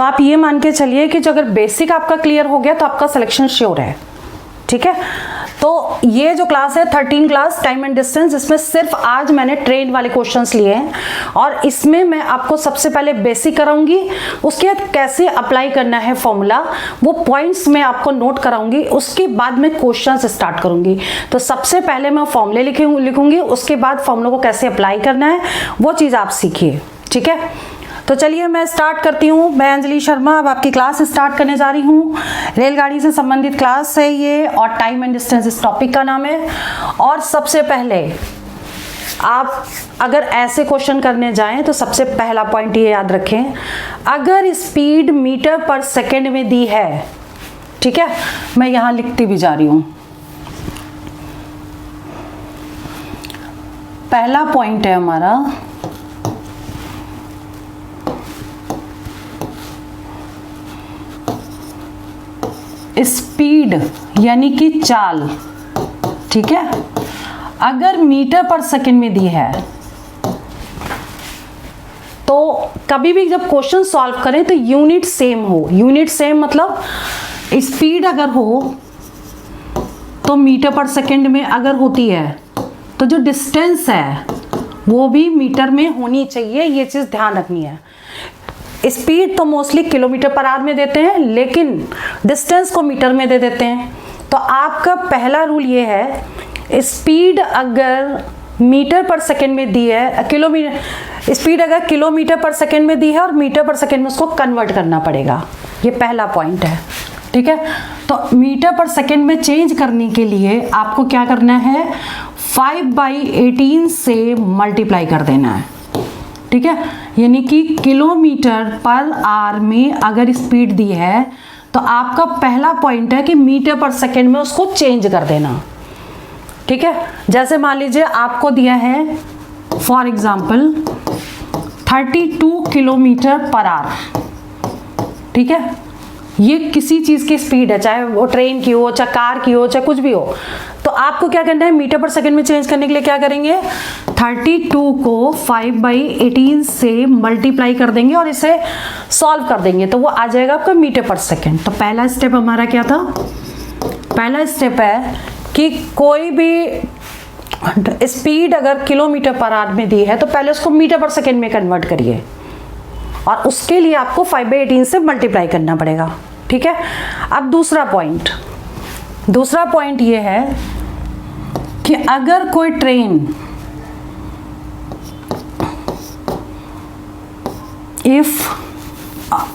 तो आप ये मान के चलिए कि जो अगर बेसिक आपका क्लियर हो गया तो आपका सिलेक्शन श्योर है, ठीक है। तो ये जो क्लास है 13 क्लास टाइम एंड डिस्टेंस, इसमें सिर्फ आज मैंने ट्रेन वाले क्वेश्चंस लिए हैं और इसमें मैं आपको सबसे पहले बेसिक कराऊंगी, उसके बाद कैसे अप्लाई करना है फॉर्मूला वो पॉइंट्स मैं आपको नोट कराऊंगी, उसके बाद मैं क्वेश्चंस स्टार्ट करूंगी। तो सबसे पहले मैं फॉर्मूले लिखूंगी, उसके बाद फॉर्मूला को कैसे अप्लाई करना है वो चीज़ आप सीखिए, ठीक है। तो चलिए मैं स्टार्ट करती हूँ। मैं अंजलि शर्मा अब आपकी क्लास स्टार्ट करने जा रही हूँ। रेलगाड़ी से संबंधित क्लास है ये और टाइम एंड डिस्टेंस इस टॉपिक का नाम है। और सबसे पहले आप अगर ऐसे क्वेश्चन करने जाएं तो सबसे पहला पॉइंट ये याद रखें, अगर स्पीड मीटर पर सेकेंड में दी है, ठीक है, मैं यहाँ लिखती भी जा रही हूँ। पहला पॉइंट है हमारा स्पीड यानी कि चाल, ठीक है, अगर मीटर पर सेकंड में दी है तो कभी भी जब क्वेश्चन सॉल्व करें तो यूनिट सेम हो। यूनिट सेम मतलब स्पीड अगर हो तो मीटर पर सेकंड में अगर होती है तो जो डिस्टेंस है वो भी मीटर में होनी चाहिए, ये चीज़ ध्यान रखनी है। स्पीड तो मोस्टली किलोमीटर पर आवर में देते हैं लेकिन डिस्टेंस को मीटर में दे देते हैं। तो आपका पहला रूल ये है, स्पीड अगर मीटर पर सेकंड में दी है, स्पीड अगर किलोमीटर पर सेकंड में दी है और मीटर पर सेकंड में उसको कन्वर्ट करना पड़ेगा, ये पहला पॉइंट है, ठीक है। तो मीटर पर सेकंड में चेंज करने के लिए आपको क्या करना है, 5/18 से मल्टीप्लाई कर देना है, ठीक है। यानी कि किलोमीटर पर आवर में अगर स्पीड दी है तो आपका पहला पॉइंट है कि मीटर पर सेकंड में उसको चेंज कर देना, ठीक है। जैसे मान लीजिए आपको दिया है for example 32 kilometre per our, ठीक है, ये किसी चीज़ की स्पीड है, चाहे वो ट्रेन की हो, चाहे कार की हो, चाहे कुछ भी हो। तो आपको क्या करना है, मीटर पर सेकंड में चेंज करने के लिए क्या करेंगे, 32 को 5/18 से मल्टीप्लाई कर देंगे और इसे सॉल्व कर देंगे तो वो आ जाएगा आपका मीटर पर सेकंड। तो पहला स्टेप हमारा क्या था, पहला स्टेप है कि कोई भी स्पीड अगर किलोमीटर पर आवर में दी है तो पहले उसको मीटर पर सेकंड में कन्वर्ट करिए और उसके लिए आपको 5/18 से मल्टीप्लाई करना पड़ेगा, ठीक है। अब दूसरा पॉइंट ये है कि अगर कोई ट्रेन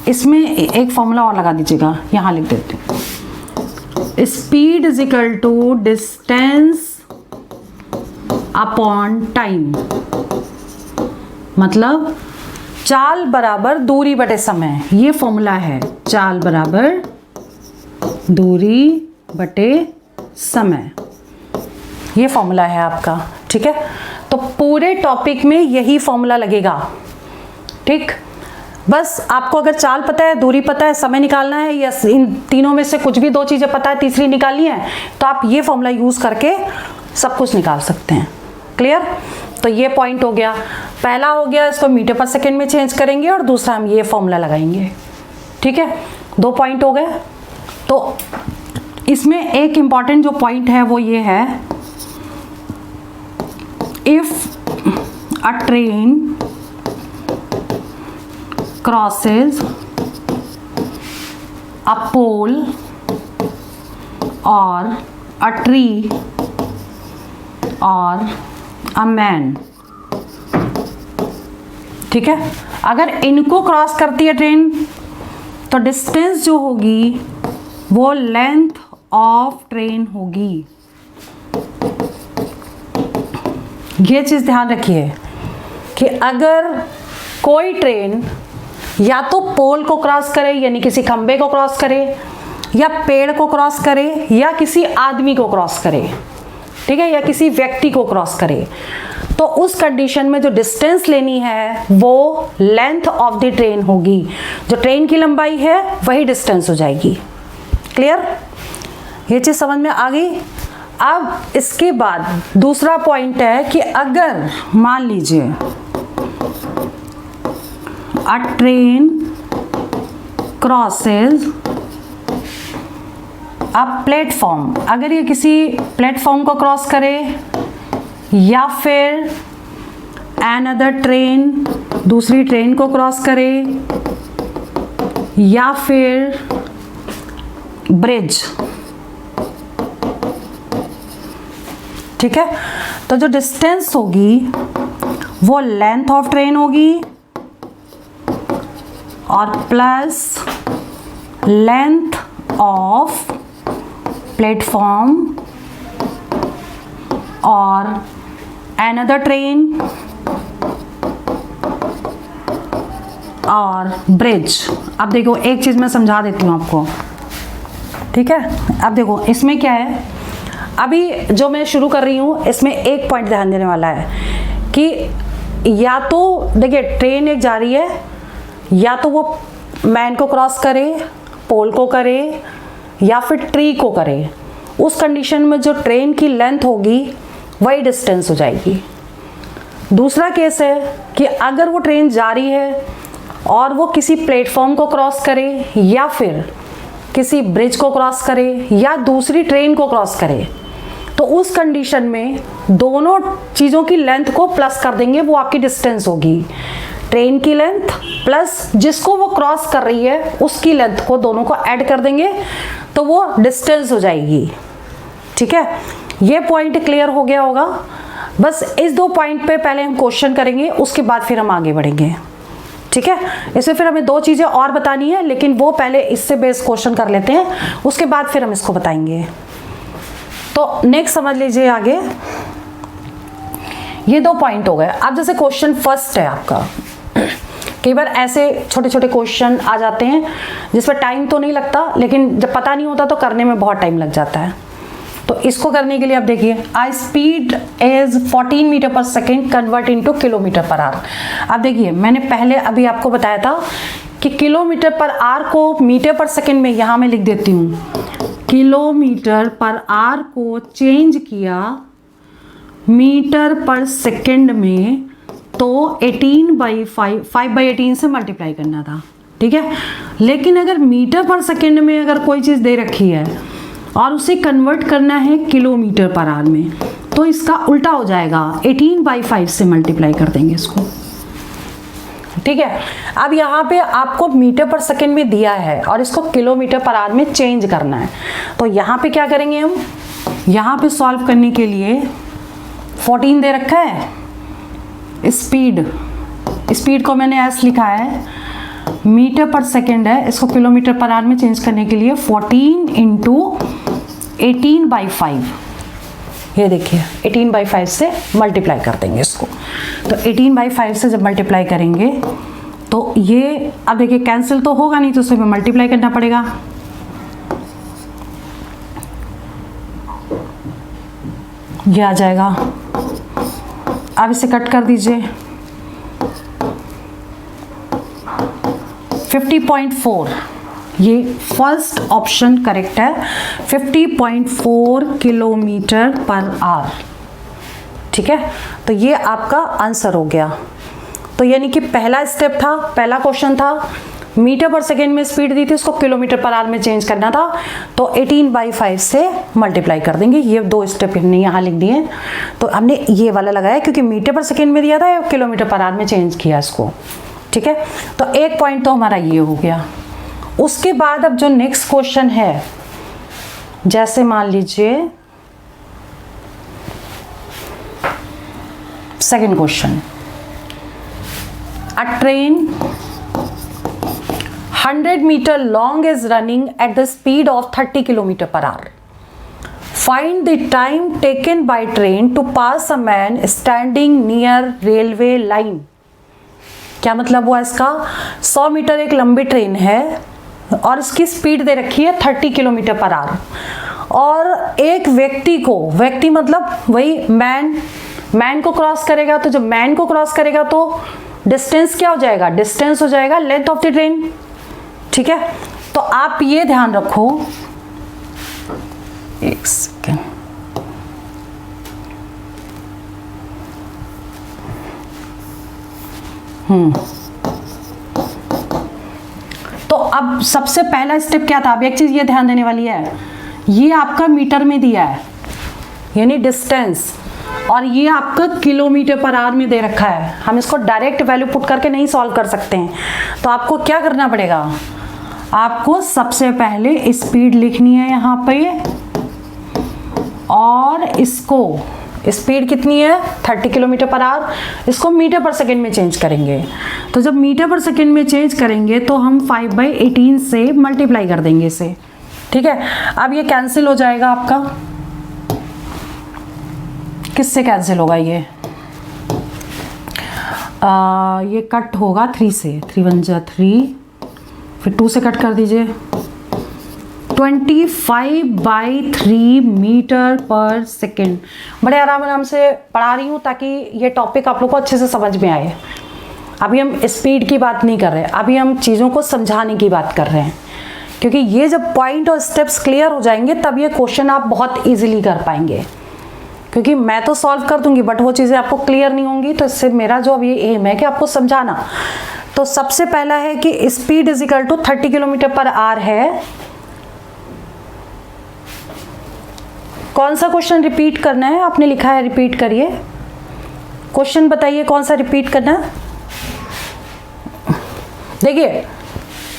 इसमें एक फॉर्मूला और लगा दीजिएगा, यहां लिख देते हैं, speed is equal to distance upon time, मतलब चाल बराबर दूरी बटे समय, ये फॉर्मूला है, चाल बराबर दूरी बटे समय, ये फॉर्मूला है आपका, ठीक है। तो पूरे टॉपिक में यही फॉर्मूला लगेगा, ठीक। बस आपको अगर चाल पता है, दूरी पता है, समय निकालना है या इन तीनों में से कुछ भी दो चीज़ें पता है, तीसरी निकालनी है, तो आप ये फॉर्मूला यूज़ करके सब कुछ निकाल सकते हैं। क्लियर? तो ये पॉइंट हो गया, पहला हो गया, इसको मीटर पर सेकंड में चेंज करेंगे और दूसरा हम ये फॉर्मूला लगाएंगे, ठीक है। 2 पॉइंट हो गए। तो इसमें एक इम्पॉर्टेंट जो पॉइंट है वो ये है, इफ अ ट्रेन क्रॉसेस अ पोल और अ ट्री और अ मैन, ठीक है, अगर इनको क्रॉस करती है ट्रेन तो डिस्टेंस जो होगी वो लेंथ ऑफ ट्रेन होगी। ये चीज़ ध्यान रखिए कि अगर कोई ट्रेन या तो पोल को क्रॉस करे यानी किसी खंबे को क्रॉस करे, या पेड़ को क्रॉस करे, या किसी आदमी को क्रॉस करे, ठीक है, या किसी व्यक्ति को क्रॉस करे, तो उस कंडीशन में जो डिस्टेंस लेनी है वो लेंथ ऑफ द ट्रेन होगी। जो ट्रेन की लंबाई है वही डिस्टेंस हो जाएगी। क्लियर? ये चीज़ समझ में आ गई। अब इसके बाद दूसरा पॉइंट है कि अगर मान लीजिए अ ट्रेन क्रॉसेज अ प्लेटफॉर्म, अगर ये किसी प्लेटफॉर्म को क्रॉस करे या फिर अनदर ट्रेन, दूसरी ट्रेन को क्रॉस करे या फिर ब्रिज, ठीक है। तो जो डिस्टेंस होगी वो लेंथ ऑफ ट्रेन होगी और प्लस लेंथ ऑफ प्लेटफॉर्म और अनदर ट्रेन और ब्रिज। अब देखो एक चीज़ मैं समझा देती हूँ आपको, ठीक है। अब देखो इसमें क्या है, अभी जो मैं शुरू कर रही हूँ इसमें एक पॉइंट ध्यान देने वाला है कि या तो देखिए ट्रेन एक जा रही है, या तो वो मैन को क्रॉस करे, पोल को करे या फिर ट्री को करे। उस कंडीशन में जो ट्रेन की लेंथ होगी वही डिस्टेंस हो जाएगी। दूसरा केस है कि अगर वो ट्रेन जा रही है और वो किसी प्लेटफॉर्म को क्रॉस करे या फिर किसी ब्रिज को क्रॉस करे या दूसरी ट्रेन को क्रॉस करे, तो उस कंडीशन में दोनों चीज़ों की लेंथ को प्लस कर देंगे, वो आपकी डिस्टेंस होगी। ट्रेन की लेंथ प्लस जिसको वो क्रॉस कर रही है उसकी लेंथ को, दोनों को ऐड कर देंगे तो वो डिस्टेंस हो जाएगी, ठीक है। ये पॉइंट क्लियर हो गया होगा। बस इस दो पॉइंट पे पहले हम क्वेश्चन करेंगे, उसके बाद फिर हम आगे बढ़ेंगे, ठीक है। इसमें फिर हमें दो चीज़ें और बतानी है, लेकिन वो पहले इससे बेस क्वेश्चन कर लेते हैं, उसके बाद फिर हम इसको बताएंगे। तो नेक्स्ट समझ लीजिए आगे, ये दो पॉइंट हो गए। अब जैसे क्वेश्चन फर्स्ट है आपका, कई बार ऐसे छोटे छोटे क्वेश्चन आ जाते हैं जिस पर टाइम तो नहीं लगता, लेकिन जब पता नहीं होता तो करने में बहुत टाइम लग जाता है। तो इसको करने के लिए आप देखिए, आई स्पीड इज 14 मीटर पर second convert into kilometre per our. अब देखिए मैंने पहले अभी आपको बताया था कि किलोमीटर पर आवर को मीटर पर सेकेंड में यहाँ मैं लिख देती हूँ, किलोमीटर पर आवर को चेंज किया मीटर पर सेकेंड में, तो 5/18 से मल्टीप्लाई करना था, ठीक है। लेकिन अगर मीटर पर सेकेंड में अगर कोई चीज़ दे रखी है और उसे कन्वर्ट करना है किलोमीटर पर आवर में, तो इसका उल्टा हो जाएगा, 18/5 से मल्टीप्लाई कर देंगे इसको, ठीक है। अब यहाँ पे आपको मीटर पर सेकेंड में दिया है और इसको किलोमीटर पर आवर में चेंज करना है, तो यहाँ पे क्या करेंगे हम, यहाँ पे सॉल्व करने के लिए 14 दे रखा है, स्पीड को मैंने ऐसे लिखा है, मीटर पर सेकेंड है, इसको किलोमीटर पर आवर में चेंज करने के लिए 14 इंटू 18/5, ये देखिए 18/5 से मल्टीप्लाई कर देंगे इसको। तो 18/5 से जब मल्टीप्लाई करेंगे तो ये, अब देखिए कैंसिल तो होगा नहीं, तो उसे मल्टीप्लाई करना पड़ेगा। ये आ जाएगा, अब इसे कट कर दीजिए, 50.4, ये फर्स्ट ऑप्शन करेक्ट है, 50.4 किलोमीटर पर आवर, ठीक है। तो ये आपका आंसर हो गया। तो यानी कि पहला स्टेप था, पहला क्वेश्चन था, मीटर पर सेकेंड में स्पीड दी थी, उसको किलोमीटर पर आवर में चेंज करना था, तो 18/5 से मल्टीप्लाई कर देंगे। ये दो स्टेप हमने यहाँ लिख दिए, तो हमने ये वाला लगाया क्योंकि मीटर पर सेकेंड में दिया था, किलोमीटर पर आवर में चेंज किया इसको, ठीक है। तो एक पॉइंट तो हमारा ये हो गया। उसके बाद अब जो नेक्स्ट क्वेश्चन है, जैसे मान लीजिए second question, a train 100 meter long is running at the speed of 30 kilometer per hour. Find the time taken by train to pass a man standing near railway line. क्या मतलब हुआ इसका, 100 metre एक लंबी ट्रेन है और इसकी speed दे रखी है 30 किलोमीटर पर आवर, और एक व्यक्ति को, व्यक्ति मतलब वही मैन को क्रॉस करेगा, तो जब मैन को क्रॉस करेगा तो डिस्टेंस क्या हो जाएगा, डिस्टेंस हो जाएगा लेंथ ऑफ द ट्रेन, ठीक है। तो आप ये ध्यान रखो, एक सेकेंड, तो अब सबसे पहला स्टेप क्या था, अब एक चीज ये ध्यान देने वाली है, ये आपका मीटर में दिया है यानी डिस्टेंस, और ये आपका किलोमीटर पर आवर में दे रखा है। हम इसको डायरेक्ट वैल्यू पुट करके नहीं सॉल्व कर सकते हैं, तो आपको क्या करना पड़ेगा, आपको सबसे पहले स्पीड लिखनी है यहाँ पे, और इसको स्पीड कितनी है 30 किलोमीटर पर आवर, इसको मीटर पर सेकेंड में चेंज करेंगे। तो जब मीटर पर सेकेंड में चेंज करेंगे तो हम 5/18 से मल्टीप्लाई कर देंगे इसे, ठीक है। अब ये कैंसिल हो जाएगा आपका, किससे कैंसिल होगा ये, ये कट होगा 3 से, 3 1 जा 3, फिर 2 से कट कर दीजिए, 25/3 मीटर पर सेकेंड। बड़े आराम से पढ़ा रही हूँ ताकि ये टॉपिक आप लोग को अच्छे से समझ में आए। अभी हम स्पीड की बात नहीं कर रहे, अभी हम चीज़ों को समझाने की बात कर रहे हैं, क्योंकि ये जब पॉइंट और स्टेप्स क्लियर हो जाएंगे तब ये क्वेश्चन आप बहुत ईजिली कर पाएंगे। क्योंकि मैं तो सॉल्व कर दूंगी बट वो चीज़ें आपको क्लियर नहीं होंगी, तो इससे मेरा जो अब ये एम है कि आपको समझाना। तो सबसे पहला है कि speed is equal to 30 kilometre per hour है। कौन सा क्वेश्चन रिपीट करना है, आपने लिखा है रिपीट करिए, क्वेश्चन बताइए कौन सा रिपीट करना है। देखिए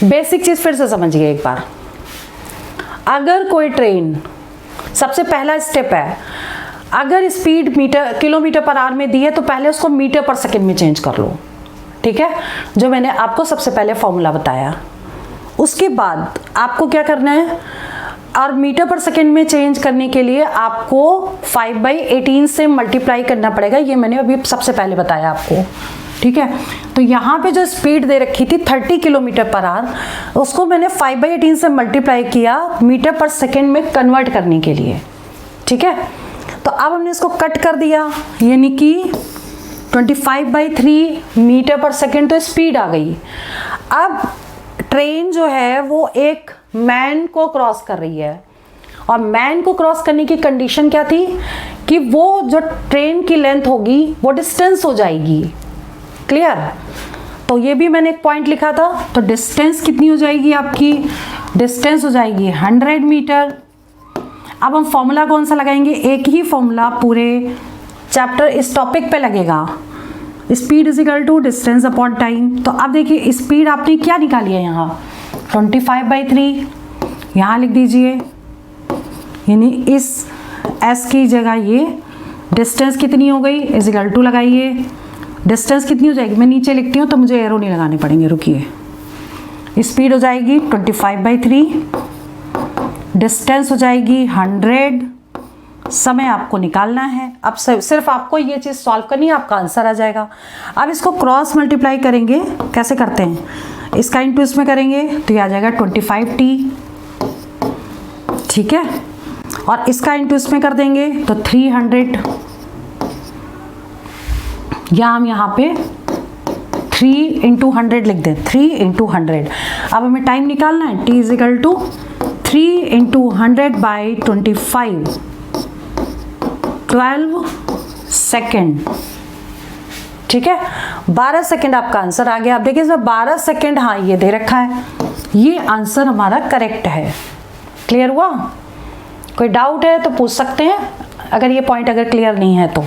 बेसिक चीज फिर से समझिए एक बार, अगर कोई ट्रेन, सबसे पहला स्टेप है, अगर स्पीड किलोमीटर पर आवर में दी है तो पहले उसको मीटर पर सेकंड में चेंज कर लो, ठीक है, जो मैंने आपको सबसे पहले फॉर्मूला बताया। उसके बाद आपको क्या करना है, और मीटर पर सेकंड में चेंज करने के लिए आपको 5/18 से मल्टीप्लाई करना पड़ेगा, ये मैंने अभी सबसे पहले बताया आपको, ठीक है। तो यहाँ पे जो स्पीड दे रखी थी 30 किलोमीटर पर आवर, उसको मैंने 5/18 से मल्टीप्लाई किया मीटर पर सेकंड में कन्वर्ट करने के लिए, ठीक है। तो अब हमने इसको कट कर दिया, यानी कि 25/3 मीटर पर सेकंड तो स्पीड आ गई। अब ट्रेन जो है वो एक मैन को क्रॉस कर रही है, और मैन को क्रॉस करने की कंडीशन क्या थी कि वो जो ट्रेन की लेंथ होगी वो डिस्टेंस हो जाएगी, क्लियर। तो ये भी मैंने एक पॉइंट लिखा था, तो डिस्टेंस कितनी हो जाएगी आपकी, डिस्टेंस हो जाएगी 100 मीटर। अब हम फॉर्मूला कौन सा लगाएंगे, एक ही फॉर्मूला पूरे चैप्टर इस टॉपिक पे लगेगा, speed is equal to distance upon time. तो अब देखिए स्पीड आपने क्या निकाली है यहाँ 25/3, यहाँ लिख दीजिए, यानी इस s की जगह ये डिस्टेंस कितनी हो गई इज इक्वल टू लगाइए, डिस्टेंस कितनी हो जाएगी, मैं नीचे लिखती हूँ तो मुझे एरो नहीं लगाने पड़ेंगे, रुकिए। स्पीड हो जाएगी 25/3, डिस्टेंस हो जाएगी 100, समय आपको निकालना है। अब सिर्फ आपको ये चीज़ सॉल्व करनी है, आपका आंसर आ जाएगा। अब इसको क्रॉस मल्टीप्लाई करेंगे, कैसे करते हैं, इसका इंटू इसमें करेंगे तो ये आ जाएगा 25t, ठीक है, और इसका इंटू इसमें कर देंगे तो 300, या हम यहाँ पे 3 × 100 लिख दें, 3 × 100। अब हमें टाइम निकालना है, t is equal to 3 × 100/25, 12 second, ठीक है, 12 सेकेंड आपका आंसर आ गया। अब देखिए इसमें 12 सेकेंड, हाँ ये दे रखा है, ये आंसर हमारा करेक्ट है। क्लियर हुआ, कोई डाउट है तो पूछ सकते हैं, अगर ये पॉइंट अगर क्लियर नहीं है तो।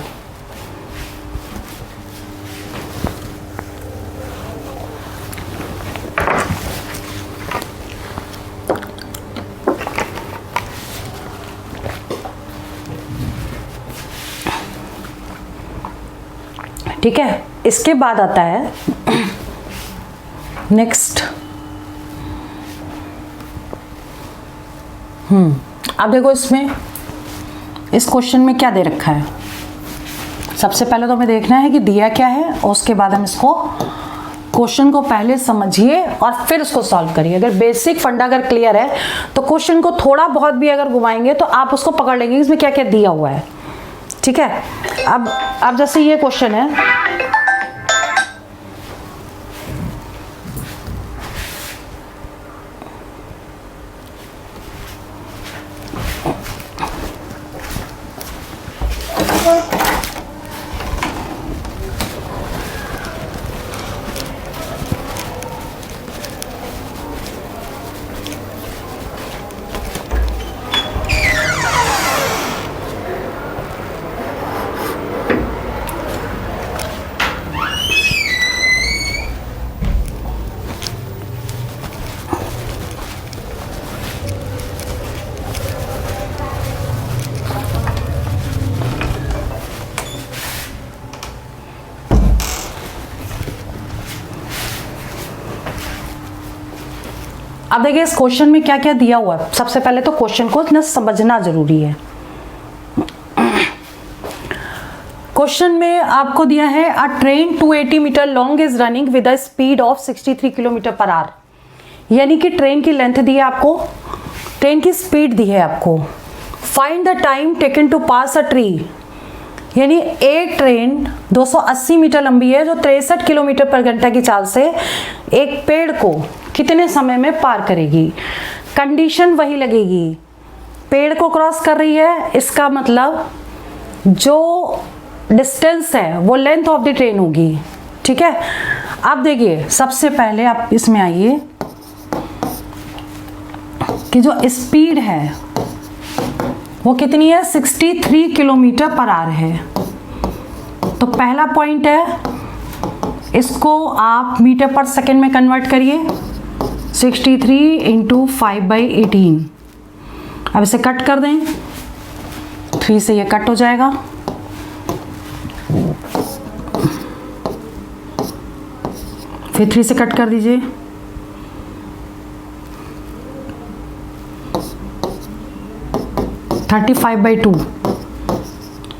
ठीक है, इसके बाद आता है नेक्स्ट। अब देखो इसमें इस क्वेश्चन में क्या दे रखा है। सबसे पहले तो हमें देखना है कि दिया क्या है, और उसके बाद हम इसको क्वेश्चन को पहले समझिए और फिर उसको सॉल्व करिए। अगर बेसिक फंडा अगर क्लियर है तो क्वेश्चन को थोड़ा बहुत भी अगर घुमाएंगे तो आप उसको पकड़ लेंगे इसमें क्या क्या दिया हुआ है, ठीक है। अब जैसे ये क्वेश्चन है, अब देखिए इस क्वेश्चन में क्या क्या दिया हुआ है। सबसे पहले तो क्वेश्चन को ना समझना जरूरी है। क्वेश्चन में आपको दिया है a train 280 metre long is running with a speed of 63 kilometre per hour. यानी कि ट्रेन की लेंथ दी है आपको, ट्रेन की स्पीड दी है आपको। Find the time taken to pass a tree. यानी एक ट्रेन 280 मीटर लंबी है जो 63 किलोमीटर पर घंटा की चाल से एक पेड़ को कितने समय में पार करेगी। कंडीशन वही लगेगी, पेड़ को क्रॉस कर रही है, इसका मतलब जो डिस्टेंस है वो लेंथ ऑफ द ट्रेन होगी। ठीक है, अब देखिए सबसे पहले आप इसमें आइए कि जो स्पीड है वो कितनी है, 63 किलोमीटर पर आवर है। तो पहला पॉइंट है, इसको आप मीटर पर सेकेंड में कन्वर्ट करिए, 63 इंटू 5/18। अब इसे कट कर दें, 3 से ये कट हो जाएगा, फिर 3 से कट कर दीजिए, थर्टी 35/2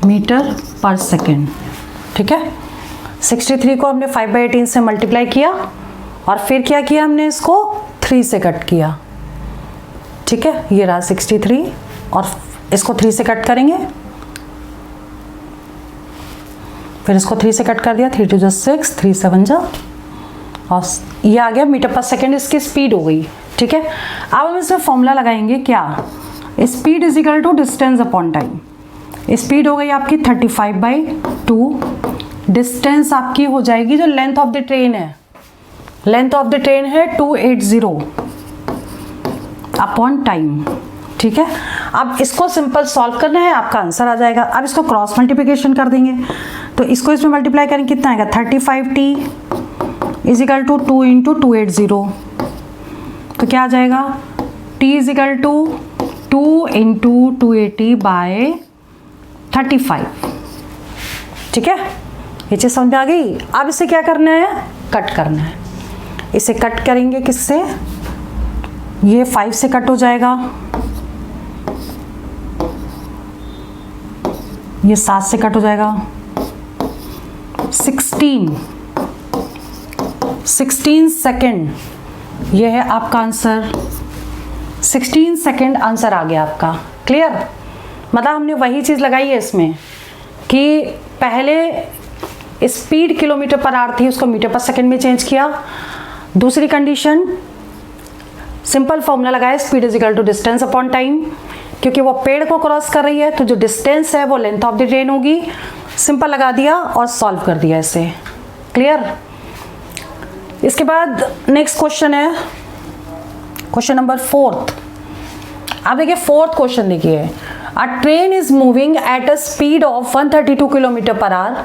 मीटर पर सेकेंड। ठीक है, 63 को हमने 5/18 से मल्टीप्लाई किया और फिर क्या किया हमने, इसको 3 से कट किया। ठीक है, ये रहा 63 और इसको 3 से कट करेंगे, फिर इसको 3 से कट कर दिया, 3 2 6, 3 7 जा, और ये आ गया मीटर पर सेकेंड, इसकी स्पीड हो गई। ठीक है, अब हम इसमें फॉर्मूला लगाएंगे क्या, speed is equal to distance upon time. Speed हो गई आपकी 35/2, डिस्टेंस आपकी हो जाएगी जो लेंथ ऑफ द ट्रेन है, लेंथ ऑफ द ट्रेन है 280 अपॉन टाइम। ठीक है, अब इसको सिंपल सॉल्व करना है, आपका आंसर आ जाएगा। अब इसको क्रॉस मल्टीप्लिकेशन कर देंगे, तो इसको इसमें मल्टीप्लाई करेंगे, कितना आएगा, 35t is equal to 2 into 280। तो क्या आ जाएगा, t is equal to 2 into 280/35। ठीक है, ये चीज़ समझ में आ गई। अब इसे क्या करना है, कट करना है। इसे कट करेंगे किससे, ये 5 से कट हो जाएगा, ये 7 से कट हो जाएगा, 16 सेकेंड, ये है आपका आंसर। 16 सेकेंड आंसर आ गया आपका। क्लियर, मतलब हमने वही चीज़ लगाई है इसमें कि पहले स्पीड किलोमीटर पर आवर थी, उसको मीटर पर सेकेंड में चेंज किया। दूसरी कंडीशन, सिंपल फॉर्मूला लगाया, speed is equal to distance upon time, क्योंकि वो पेड़ को क्रॉस कर रही है तो जो डिस्टेंस है वो लेंथ ऑफ द ट्रेन होगी। सिंपल लगा दिया और सॉल्व कर दिया इसे। क्लियर, इसके बाद नेक्स्ट क्वेश्चन है क्वेश्चन नंबर 4। अब देखिए 4th क्वेश्चन देखिए, a train is moving at a speed of 132 kilometre per hour.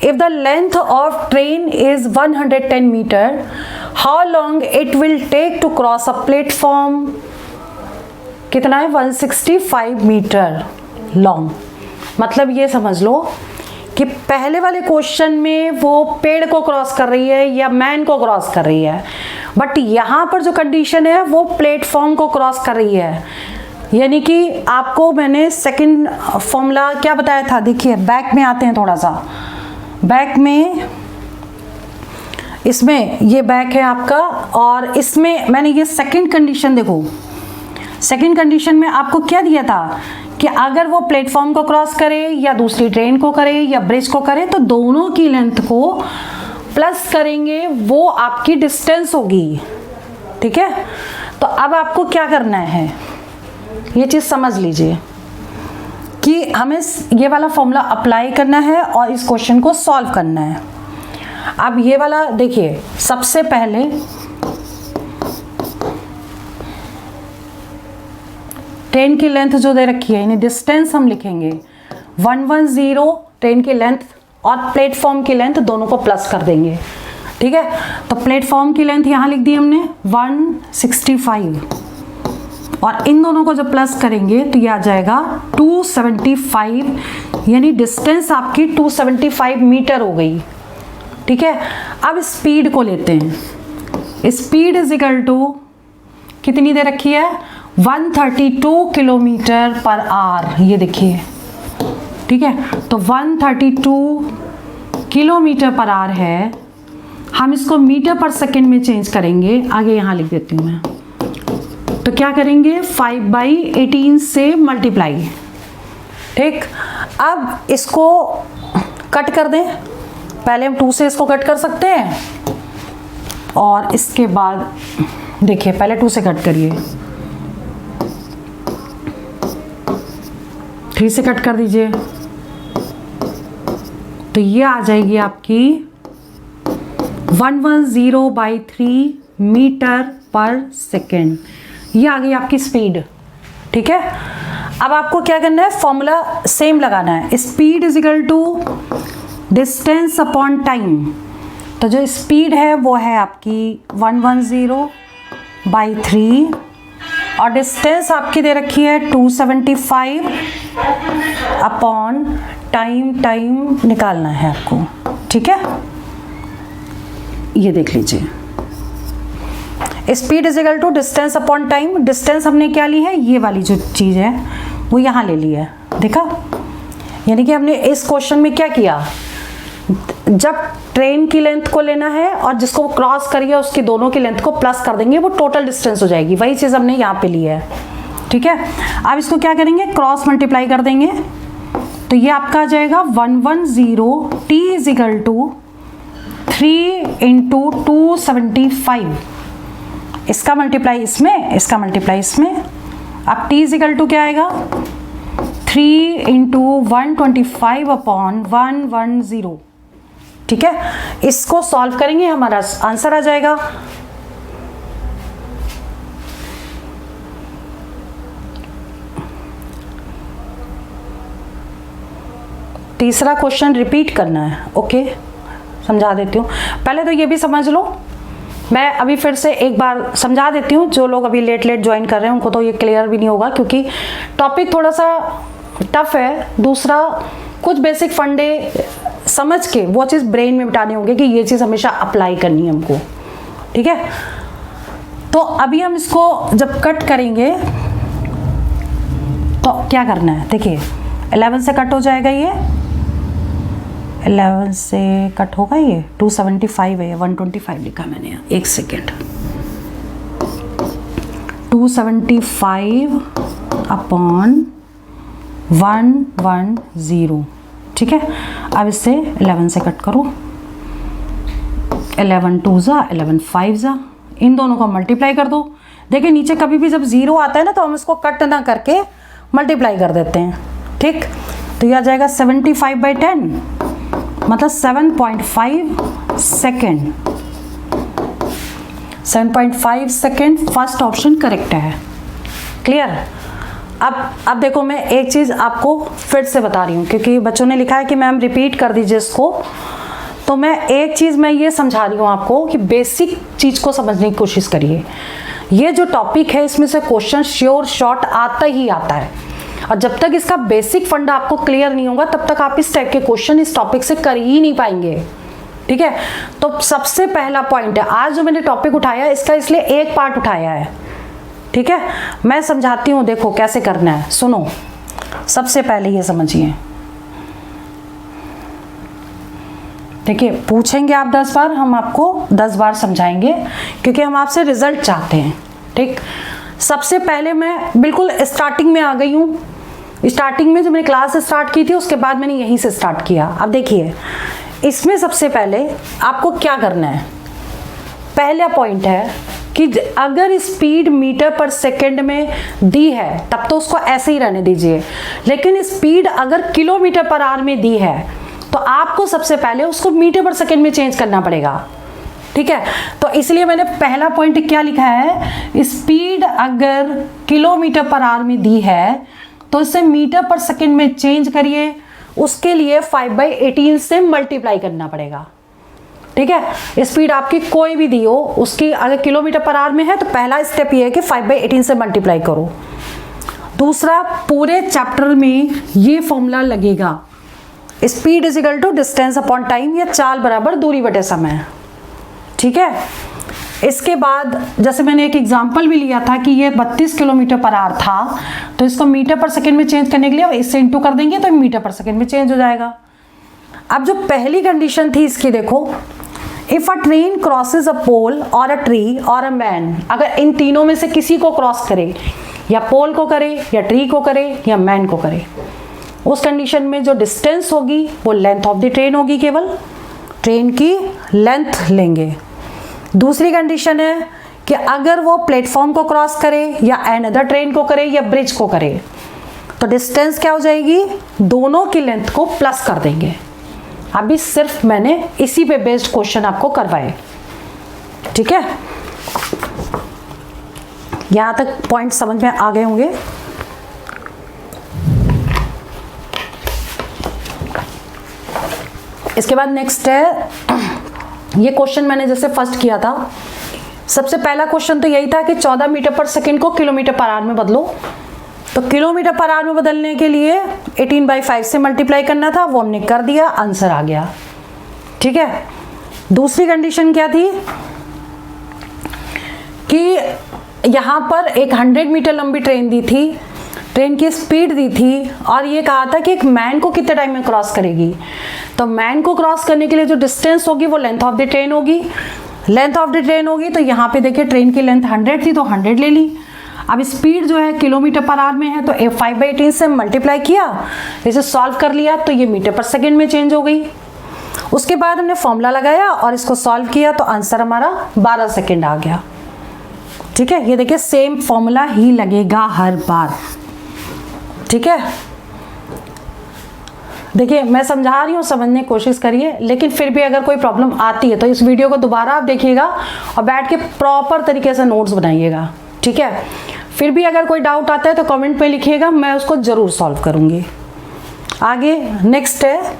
If the length of train is 110 metre, how long it will take to cross a platform. कितना है, 165 metre long. मतलब ये समझ लो कि पहले वाले question में वो पेड़ को क्रॉस कर रही है या मैन को क्रॉस कर रही है, बट यहाँ पर जो कंडीशन है वो प्लेटफॉर्म को क्रॉस कर रही है। यानी कि आपको मैंने सेकंड फॉर्मूला क्या बताया था, देखिए बैक में आते हैं थोड़ा सा, बैक में इसमें ये बैक है आपका, और इसमें मैंने ये सेकंड कंडीशन देखो, सेकंड कंडीशन में आपको क्या दिया था कि अगर वो प्लेटफॉर्म को क्रॉस करे या दूसरी ट्रेन को करे या ब्रिज को करे तो दोनों की लेंथ को प्लस करेंगे, वो आपकी डिस्टेंस होगी। ठीक है, तो अब आपको क्या करना है, ये चीज़ समझ लीजिए कि हमें ये वाला फॉर्मूला अप्लाई करना है और इस क्वेश्चन को सॉल्व करना है। अब ये वाला देखिए, सबसे पहले ट्रेन की लेंथ जो दे रखी है, यानी डिस्टेंस हम लिखेंगे 110 ट्रेन की लेंथ और प्लेटफॉर्म की लेंथ दोनों को प्लस कर देंगे। ठीक है, तो प्लेटफॉर्म की लेंथ यहाँ लिख दी हमने 165, और इन दोनों को जब प्लस करेंगे तो ये आ जाएगा 275, यानी डिस्टेंस आपकी 275 मीटर हो गई। ठीक है, अब स्पीड को लेते हैं, स्पीड इज इक्वल टू कितनी दे रखी है, 132 किलोमीटर पर आवर, ये देखिए, ठीक है। तो 132 किलोमीटर पर आवर है, हम इसको मीटर पर सेकेंड में चेंज करेंगे, आगे यहाँ लिख देती हूँ मैं। तो क्या करेंगे, 5/18 से मल्टीप्लाई, ठीक। अब इसको कट कर दें, पहले हम 2 से इसको कट कर सकते हैं, और इसके बाद देखिए पहले 2 से कट करिए, 3 से कट कर दीजिए, तो ये आ जाएगी आपकी 110/3 मीटर पर सेकेंड, ये आ गई आपकी स्पीड, ठीक है। अब आपको क्या करना है, फॉर्मूला सेम लगाना है, speed is equal to distance upon time. तो जो स्पीड है वो है आपकी 110/3 और डिस्टेंस आपकी दे रखी है 275 अपॉन टाइम निकालना है आपको, ठीक है। ये देख लीजिए, speed is equal to distance upon time. Distance हमने क्या ली है, ये वाली जो चीज़ है वो यहाँ ले ली है, देखा। यानी कि हमने इस क्वेश्चन में क्या किया, जब ट्रेन की लेंथ को लेना है और जिसको क्रॉस करिए उसकी दोनों की लेंथ को प्लस कर देंगे, वो टोटल डिस्टेंस हो जाएगी, वही चीज़ हमने यहाँ पे ली है, ठीक है। अब इसको क्या करेंगे, क्रॉस मल्टीप्लाई कर देंगे, तो ये आपका आ जाएगा 110 t इज इक्वल टू 3 × 275, इसका मल्टीप्लाई इसमें, इसका मल्टीप्लाई इसमें। अब t इज इक्वल टू क्या आएगा, 3 × 125 अपॉन 110, ठीक है। इसको सॉल्व करेंगे, हमारा आंसर आ जाएगा। तीसरा क्वेश्चन रिपीट करना है, ओके, समझा देती हूँ। पहले तो ये भी समझ लो, मैं अभी फिर से एक बार समझा देती हूँ, जो लोग अभी लेट ज्वाइन कर रहे हैं उनको तो ये क्लियर भी नहीं होगा, क्योंकि टॉपिक थोड़ा सा टफ है। दूसरा, कुछ बेसिक फंडे समझ के वो चीज़ ब्रेन में बिठाने होंगे कि ये चीज़ हमेशा अप्लाई करनी है हमको, ठीक है। तो अभी हम इसको जब कट करेंगे तो क्या करना है, देखिए 11 से कट हो जाएगा, ये 11 से कट होगा, ये 275 है, 125 लिखा मैंने यहाँ, एक सेकेंड, 275 अपॉन 110, ठीक है। अब इससे 11 से कट करो, 11 2 जा 11 5 जा, इन दोनों को मल्टीप्लाई कर दो। देखिए नीचे कभी भी जब 0 आता है ना, तो हम इसको कट ना करके मल्टीप्लाई कर देते हैं, ठीक। तो यह आ जाएगा 75/10, मतलब 7.5 second, 7.5 second, first option correct है, क्लियर। अब देखो, मैं एक चीज़ आपको फिर से बता रही हूँ, क्योंकि बच्चों ने लिखा है कि मैम रिपीट कर दीजिए इसको, तो मैं एक चीज़ मैं ये समझा रही हूँ आपको कि बेसिक चीज़ को समझने की कोशिश करिए। ये जो टॉपिक है इसमें से क्वेश्चन श्योर शॉर्ट आता ही आता है, और जब तक इसका बेसिक फंडा आपको क्लियर नहीं होगा तब तक आप इस टाइप के क्वेश्चन इस टॉपिक से कर ही नहीं पाएंगे, ठीक है। तो सबसे पहला पॉइंट है, आज जो मैंने टॉपिक उठाया इसका इसलिए एक पार्ट उठाया है, ठीक है। मैं समझाती हूँ, देखो कैसे करना है, सुनो। सबसे पहले ये समझिए, देखिए पूछेंगे आप 10 बार, हम आपको 10 बार समझाएंगे, क्योंकि हम आपसे रिजल्ट चाहते हैं, ठीक। सबसे पहले मैं बिल्कुल स्टार्टिंग में आ गई हूँ, स्टार्टिंग में जब मैंने क्लास स्टार्ट की थी उसके बाद मैंने यहीं से स्टार्ट किया। अब देखिए इसमें सबसे पहले आपको क्या करना है, पहला पॉइंट है कि अगर स्पीड मीटर पर सेकंड में दी है तब तो उसको ऐसे ही रहने दीजिए, लेकिन स्पीड अगर किलोमीटर पर आवर में दी है तो आपको सबसे पहले उसको मीटर पर सेकंड में चेंज करना पड़ेगा, ठीक है। तो इसलिए मैंने पहला पॉइंट क्या लिखा है, स्पीड अगर किलोमीटर पर आवर में दी है तो इसे मीटर पर सेकंड में चेंज करिए, उसके लिए 5/18 से मल्टीप्लाई करना पड़ेगा, ठीक है। स्पीड आपकी कोई भी दी हो, उसकी अगर किलोमीटर पर आवर में है तो पहला स्टेप ये है कि 5/18 से मल्टीप्लाई करो। दूसरा, पूरे चैप्टर में ये फॉर्मूला लगेगा, speed is equal to distance upon time, या चाल बराबर दूरी बटे समय, ठीक है। इसके बाद जैसे मैंने एक एग्जांपल भी लिया था कि ये 32 किलोमीटर पर आवर था, तो इसको मीटर पर सेकंड में चेंज करने के लिए इससे इंटू कर देंगे तो मीटर पर सेकंड में चेंज हो जाएगा। अब जो पहली कंडीशन थी इसकी देखो, इफ अ ट्रेन क्रॉसेज अ पोल और अ ट्री और अ मैन, अगर इन तीनों में से किसी को क्रॉस करे, या पोल को करे या ट्री को करे या मैन को करे, उस कंडीशन में जो डिस्टेंस होगी वो लेंथ ऑफ द ट्रेन होगी, केवल ट्रेन की लेंथ लेंगे। दूसरी कंडीशन है कि अगर वो प्लेटफॉर्म को क्रॉस करे या अनदर ट्रेन को करे या ब्रिज को करे, तो डिस्टेंस क्या हो जाएगी, दोनों की लेंथ को प्लस कर देंगे। अभी सिर्फ मैंने इसी पे बेस्ड क्वेश्चन आपको करवाए, ठीक है। यहां तक पॉइंट समझ में आ गए होंगे। इसके बाद नेक्स्ट है, ये क्वेश्चन मैंने जैसे फर्स्ट किया था, सबसे पहला क्वेश्चन तो यही था कि 14 मीटर पर सेकंड को किलोमीटर पर आवर में बदलो। तो किलोमीटर पर आवर में बदलने के लिए 18/5 से मल्टीप्लाई करना था, वो हमने कर दिया, आंसर आ गया, ठीक है। दूसरी कंडीशन क्या थी कि यहाँ पर एक 100 मीटर लंबी ट्रेन दी थी, ट्रेन की स्पीड दी थी, और ये कहा था कि एक मैन को कितने टाइम में क्रॉस करेगी। तो मैन को क्रॉस करने के लिए जो डिस्टेंस होगी वो लेंथ ऑफ द ट्रेन होगी। लेंथ ऑफ द ट्रेन होगी तो यहाँ पे देखिए ट्रेन की लेंथ 100 थी तो 100 ले ली। अब स्पीड जो है किलोमीटर पर आवर में है तो 5/18 से मल्टीप्लाई किया, इसे सॉल्व कर लिया तो ये मीटर पर सेकेंड में चेंज हो गई। उसके बाद हमने फॉर्मूला लगाया और इसको सॉल्व किया तो आंसर हमारा 12 सेकेंड आ गया, ठीक है। ये देखिए सेम फॉर्मूला ही लगेगा हर बार, ठीक है। देखिए मैं समझा रही हूँ, समझने की कोशिश करिए, लेकिन फिर भी अगर कोई प्रॉब्लम आती है तो इस वीडियो को दोबारा आप देखिएगा और बैठ के प्रॉपर तरीके से नोट्स बनाइएगा, ठीक है। फिर भी अगर कोई डाउट आता है तो कमेंट में लिखिएगा, मैं उसको ज़रूर सॉल्व करूँगी। आगे नेक्स्ट है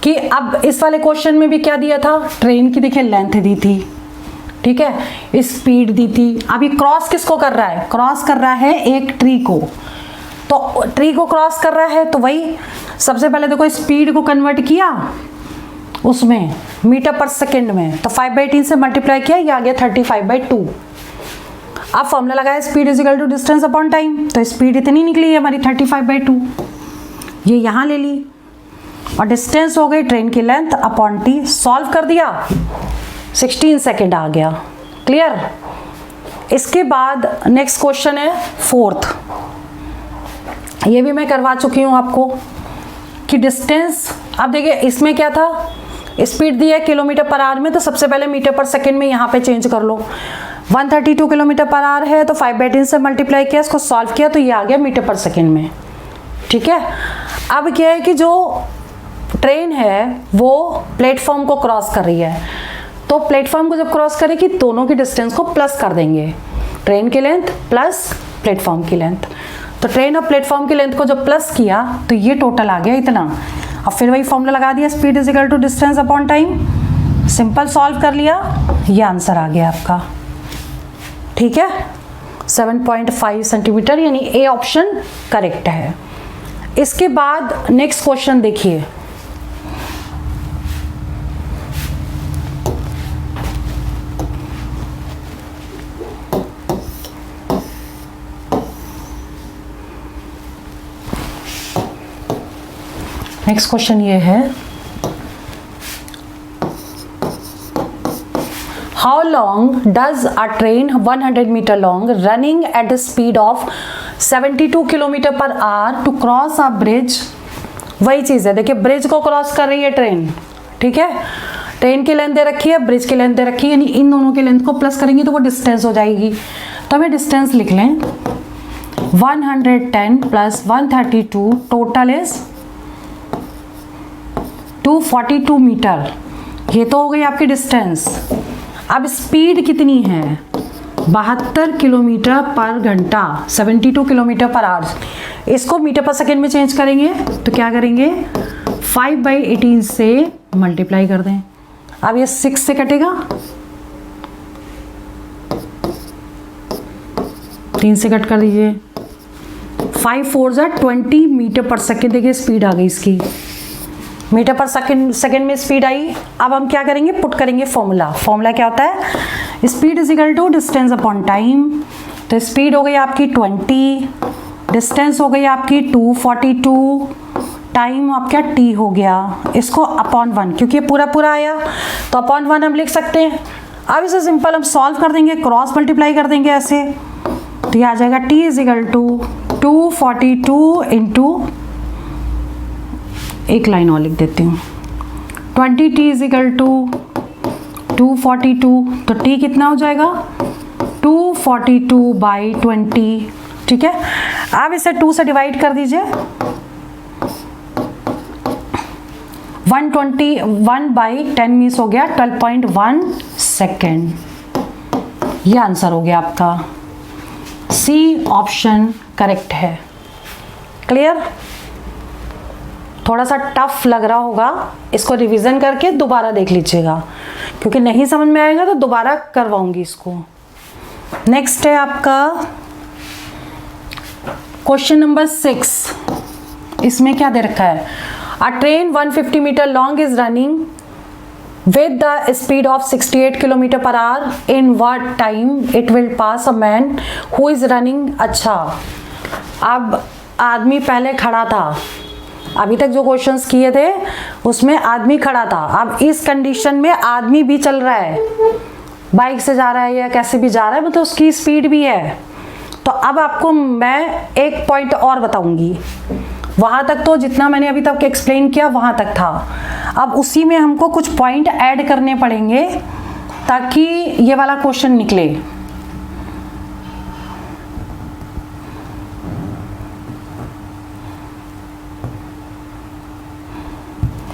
कि अब इस वाले क्वेश्चन में भी क्या दिया था, ट्रेन की देखिए लेंथ दी थी, ठीक है, स्पीड दी थी। अभी क्रॉस किसको कर रहा है, क्रॉस कर रहा है एक ट्री को, तो ट्री को क्रॉस कर रहा है तो वही सबसे पहले देखो स्पीड को कन्वर्ट किया उसमें मीटर पर सेकंड में, तो 5/18 से मल्टीप्लाई किया, ये आ गया 35/2। अब फॉर्मूला लगाया speed is equal to distance upon time, तो स्पीड इतनी निकली है हमारी 35/2, ये यहाँ ले ली, और डिस्टेंस हो गई ट्रेन की लेंथ अपॉन टी, सॉल्व कर दिया 16 सेकेंड आ गया, क्लियर। इसके बाद नेक्स्ट क्वेश्चन है फोर्थ, ये भी मैं करवा चुकी हूँ आपको कि डिस्टेंस, अब देखिए इसमें क्या था, स्पीड दी है किलोमीटर पर आवर में, तो सबसे पहले मीटर पर सेकंड में यहाँ पे चेंज कर लो। 132 किलोमीटर पर आवर है तो 5/18 से मल्टीप्लाई किया, इसको सॉल्व किया तो ये आ गया मीटर पर सेकंड में, ठीक है। अब क्या है कि जो ट्रेन है वो प्लेटफॉर्म को क्रॉस कर रही है, तो प्लेटफॉर्म को जब क्रॉस करेगी दोनों की डिस्टेंस को प्लस कर देंगे, ट्रेन की लेंथ प्लस प्लेटफॉर्म की लेंथ। तो ट्रेन और प्लेटफॉर्म की लेंथ को जब प्लस किया तो ये टोटल आ गया इतना। अब फिर वही फॉर्मूला लगा दिया speed is equal to distance upon time, simple solve कर लिया, ये आंसर आ गया आपका, ठीक है। 7.5 सेंटीमीटर, यानी ए ऑप्शन करेक्ट है। इसके बाद नेक्स्ट क्वेश्चन देखिए, नेक्स्ट क्वेश्चन ये है, how long does a train 100 metre long running at the speed of 72 kilometre per hour to cross a bridge. वही चीज़ है, देखिए ब्रिज को क्रॉस कर रही है ट्रेन, ठीक है, ट्रेन की लेंथ दे रखी है, ब्रिज की लेंथ दे रखी है, यानी इन दोनों की लेंथ को प्लस करेंगे तो वो डिस्टेंस हो जाएगी। तो हमें डिस्टेंस लिख लें, 110 प्लस 132 टोटल इज 242 मीटर, ये तो हो गई आपकी डिस्टेंस। अब स्पीड कितनी है, 72 किलोमीटर पर घंटा, 72 किलोमीटर पर आवर। इसको मीटर पर सेकेंड में चेंज करेंगे तो क्या करेंगे, 5/18 से मल्टीप्लाई कर दें। अब ये 6 से कटेगा, 3 से कट कर दीजिए, 5 4 जा 20 मीटर पर सेकेंड, देखिए स्पीड आ गई इसकी, मीटर पर सेकेंड में स्पीड आई। अब हम क्या करेंगे, पुट करेंगे फॉर्मूला क्या होता है, speed is equal to distance upon time. तो स्पीड हो गई आपकी 20, डिस्टेंस हो गई आपकी 242, टाइम आपका t हो गया, इसको अपॉन 1, क्योंकि ये पूरा पूरा आया तो अपॉन 1 हम लिख सकते हैं। अब इसे सिंपल हम सॉल्व कर देंगे, क्रॉस मल्टीप्लाई कर देंगे ऐसे, तो ये आ जाएगा t is equal to 242 into, एक लाइन और लिख देती हूँ, 20t इज इक्वल टू 242, तो t कितना हो जाएगा 242 बाई 20, ठीक है। अब इसे 2 से डिवाइड कर दीजिए, 121 बाई 10 मिस हो गया 12.1 सेकेंड। ये आंसर हो गया आपका, सी ऑप्शन करेक्ट है। क्लियर? थोड़ा सा टफ लग रहा होगा, इसको रिवीजन करके दोबारा देख लीजिएगा, क्योंकि नहीं समझ में आएगा तो दोबारा करवाऊंगी इसको। नेक्स्ट है आपका क्वेश्चन नंबर 6। इसमें क्या दे रखा है, a train 150 metre long is running with the speed of 68 kilometre per hour, in what time it will pass a man who is running। अच्छा, अब आदमी पहले खड़ा था, अभी तक जो क्वेश्चंस किए थे उसमें आदमी खड़ा था, अब इस कंडीशन में आदमी भी चल रहा है, बाइक से जा रहा है या कैसे भी जा रहा है, मतलब उसकी स्पीड भी है। तो अब आपको मैं एक पॉइंट और बताऊंगी, वहाँ तक तो जितना मैंने अभी तक एक्सप्लेन किया वहाँ तक था, अब उसी में हमको कुछ पॉइंट ऐड करने पड़ेंगे ताकि ये वाला क्वेश्चन निकले।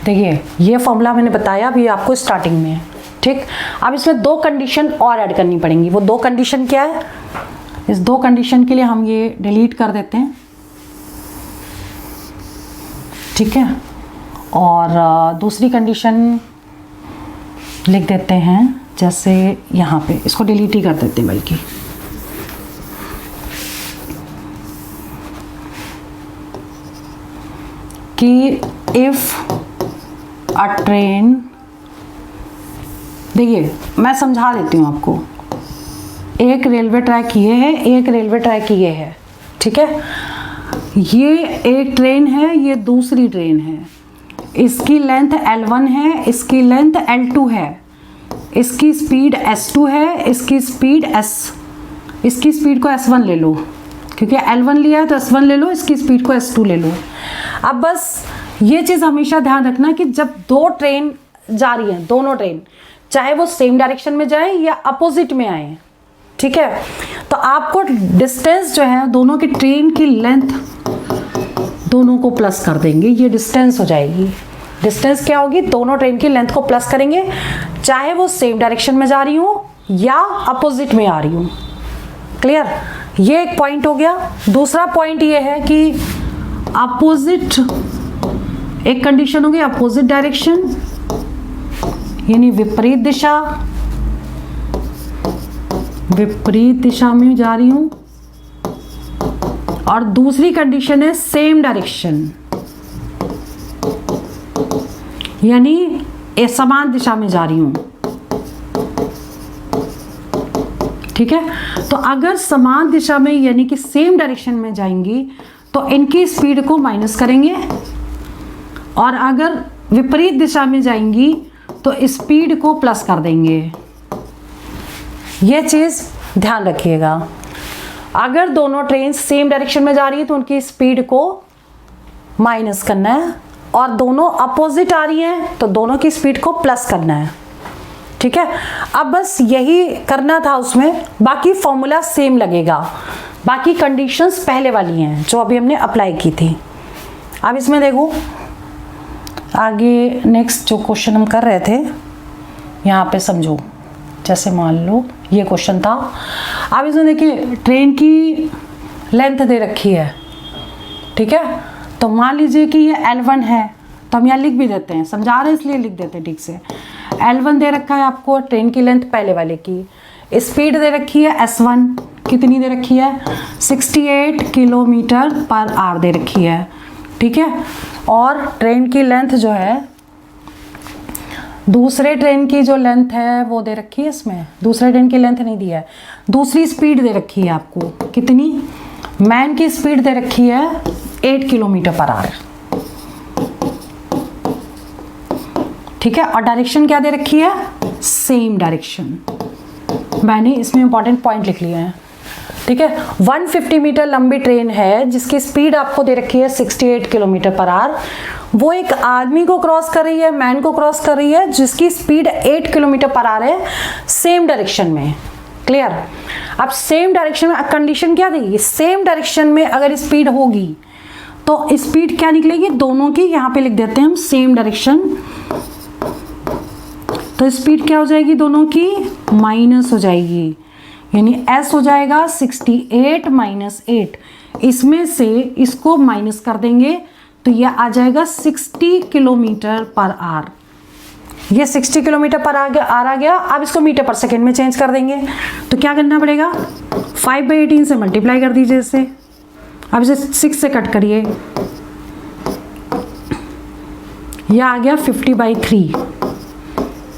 देखिए ये फॉर्मूला मैंने बताया अभी आपको स्टार्टिंग में, ठीक। अब इसमें 2 कंडीशन और ऐड करनी पड़ेंगी। वो 2 कंडीशन क्या है, इस 2 कंडीशन के लिए हम ये डिलीट कर देते हैं, ठीक है, और दूसरी कंडीशन लिख देते हैं, जैसे यहाँ पे इसको डिलीट ही कर देते हैं, बल्कि कि इफ अ ट्रेन, देखिए मैं समझा देती हूँ आपको, एक रेलवे ट्रैक ये है, एक रेलवे ट्रैक ये है, ठीक है। ये एक ट्रेन है, ये दूसरी ट्रेन है, इसकी लेंथ L1 है, इसकी लेंथ L2 है, इसकी स्पीड S2 है, इसकी स्पीड इसकी स्पीड को S1 ले लो, क्योंकि L1 लिया है तो S1 ले लो, इसकी स्पीड को S2 ले लो। अब बस ये चीज़ हमेशा ध्यान रखना कि जब 2 ट्रेन जा रही हैं, दोनों ट्रेन चाहे वो सेम डायरेक्शन में जाए या अपोजिट में आए, ठीक है, तो आपको डिस्टेंस जो है दोनों की ट्रेन की लेंथ दोनों को प्लस कर देंगे, ये डिस्टेंस हो जाएगी। डिस्टेंस क्या होगी, दोनों ट्रेन की लेंथ को प्लस करेंगे, चाहे वो सेम डायरेक्शन में जा रही हो या अपोजिट में आ रही हो। क्लियर? ये एक पॉइंट हो गया। दूसरा पॉइंट ये है कि अपोजिट, एक कंडीशन होगी अपोजिट डायरेक्शन, यानी विपरीत दिशा में जा रही हूं, और दूसरी कंडीशन है सेम डायरेक्शन, यानी समान दिशा में जा रही हूं, ठीक है। तो अगर समान दिशा में यानी कि सेम डायरेक्शन में जाएंगी तो इनकी स्पीड को माइनस करेंगे, और अगर विपरीत दिशा में जाएंगी तो स्पीड को प्लस कर देंगे। यह चीज़ ध्यान रखिएगा। अगर दोनों ट्रेन सेम डायरेक्शन में जा रही है तो उनकी स्पीड को माइनस करना है, और दोनों अपोजिट आ रही हैं तो दोनों की स्पीड को प्लस करना है, ठीक है। अब बस यही करना था उसमें, बाकी फॉर्मूला सेम लगेगा, बाकी कंडीशंस पहले वाली हैं जो अभी हमने अप्लाई की थी। अब इसमें देखो आगे नेक्स्ट जो क्वेश्चन हम कर रहे थे यहाँ पे समझो, जैसे मान लो ये क्वेश्चन था। अब इसमें देखिए ट्रेन की लेंथ दे रखी है, ठीक है, तो मान लीजिए कि ये L1 है, तो हम यहाँ लिख भी देते हैं, समझा रहे इसलिए लिख देते हैं ठीक से। L1 दे रखा है आपको, ट्रेन की लेंथ पहले वाले की, स्पीड दे रखी है S1, कितनी दे रखी है 68 किलोमीटर पर आवर दे रखी है, ठीक है, और ट्रेन की लेंथ जो है, दूसरे ट्रेन की जो लेंथ है वो दे रखी है इसमें, दूसरे ट्रेन की लेंथ नहीं दी है, दूसरी स्पीड दे रखी है आपको, कितनी, मैन की स्पीड दे रखी है 8 किलोमीटर पर आवर, ठीक है, और डायरेक्शन क्या दे रखी है, सेम डायरेक्शन। मैंने इसमें इंपॉर्टेंट पॉइंट लिख लिए हैं, ठीक है। 150 मीटर लंबी ट्रेन है जिसकी स्पीड आपको दे रखी है 68 किलोमीटर पर आवर, वो एक आदमी को क्रॉस कर रही है, मैन को क्रॉस कर रही है, जिसकी स्पीड 8 किलोमीटर पर आवर है, सेम डायरेक्शन में। क्लियर। अब सेम डायरेक्शन में कंडीशन क्या देगी, सेम डायरेक्शन में अगर स्पीड होगी तो स्पीड क्या निकलेगी, दोनों की, यहां पे लिख देते हैं हम सेम डायरेक्शन, तो स्पीड क्या हो जाएगी, दोनों की माइनस हो जाएगी, यानी s हो जाएगा 68 माइनस 8, इसमें से इसको माइनस कर देंगे तो यह आ जाएगा 60 किलोमीटर पर आवर। ये 60 किलोमीटर पर आवर आ गया। अब इसको मीटर पर सेकेंड में चेंज कर देंगे तो क्या करना पड़ेगा, 5/18 से मल्टीप्लाई कर दीजिए इसे। अब इसे 6 से कट करिए, यह आ गया 50/3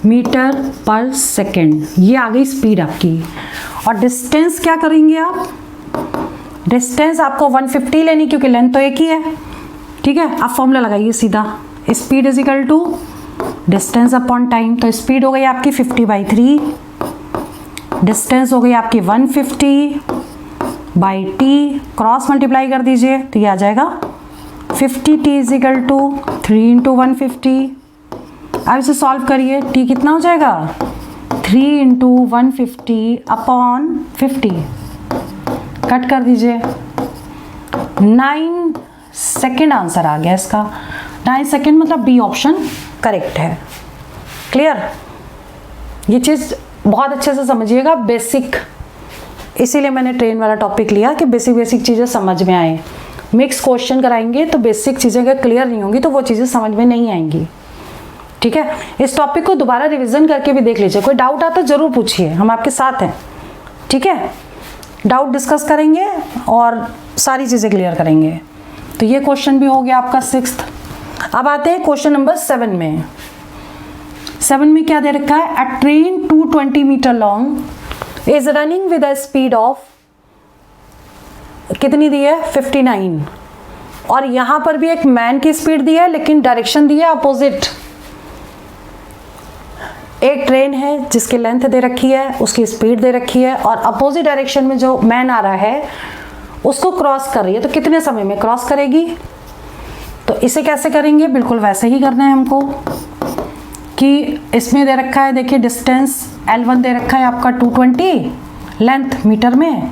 मीटर पर सेकेंड, ये आ गई स्पीड आपकी। और डिस्टेंस क्या करेंगे आप, डिस्टेंस आपको 150 लेनी, क्योंकि लेंथ तो एक ही है, ठीक है। आप फॉर्मूला लगाइए सीधा, speed is equal to distance upon time, तो स्पीड हो गई आपकी 50/3, डिस्टेंस हो गई आपकी 150/t, क्रॉस मल्टीप्लाई कर दीजिए तो ये आ जाएगा 50t इज इक्वल टू 3 × 150। अब इसे सॉल्व करिए, t कितना हो जाएगा, 3 × 150 अपॉन 50, कट कर दीजिए, 9 सेकेंड आंसर आ गया इसका। 9 सेकेंड मतलब बी ऑप्शन करेक्ट है। क्लियर। ये चीज़ बहुत अच्छे से समझिएगा, बेसिक, इसीलिए मैंने ट्रेन वाला टॉपिक लिया कि बेसिक चीज़ें समझ में आए। मिक्स क्वेश्चन कराएंगे तो बेसिक चीज़ें अगर क्लियर नहीं होंगी तो वो चीज़ें समझ में नहीं आएंगी, ठीक है। इस टॉपिक को दोबारा रिवीजन करके भी देख लीजिए, कोई डाउट आता जरूर पूछिए, हम आपके साथ हैं, ठीक है। डाउट डिस्कस करेंगे और सारी चीज़ें क्लियर करेंगे। तो ये क्वेश्चन भी हो गया आपका 6th। अब आते हैं क्वेश्चन नंबर 7 में। 7 में क्या दे रखा है, a train 220 metre long is running with a speed of, कितनी दी है, 59, और यहां पर भी एक मैन की स्पीड दी है लेकिन डायरेक्शन दी है अपोजिट। एक ट्रेन है जिसकी लेंथ दे रखी है, उसकी स्पीड दे रखी है, और अपोजिट डायरेक्शन में जो मैन आ रहा है उसको क्रॉस कर रही है, तो कितने समय में क्रॉस करेगी। तो इसे कैसे करेंगे, बिल्कुल वैसे ही करना है हमको कि इसमें दे रखा है, देखिए डिस्टेंस L1 दे रखा है आपका 220, लेंथ मीटर में,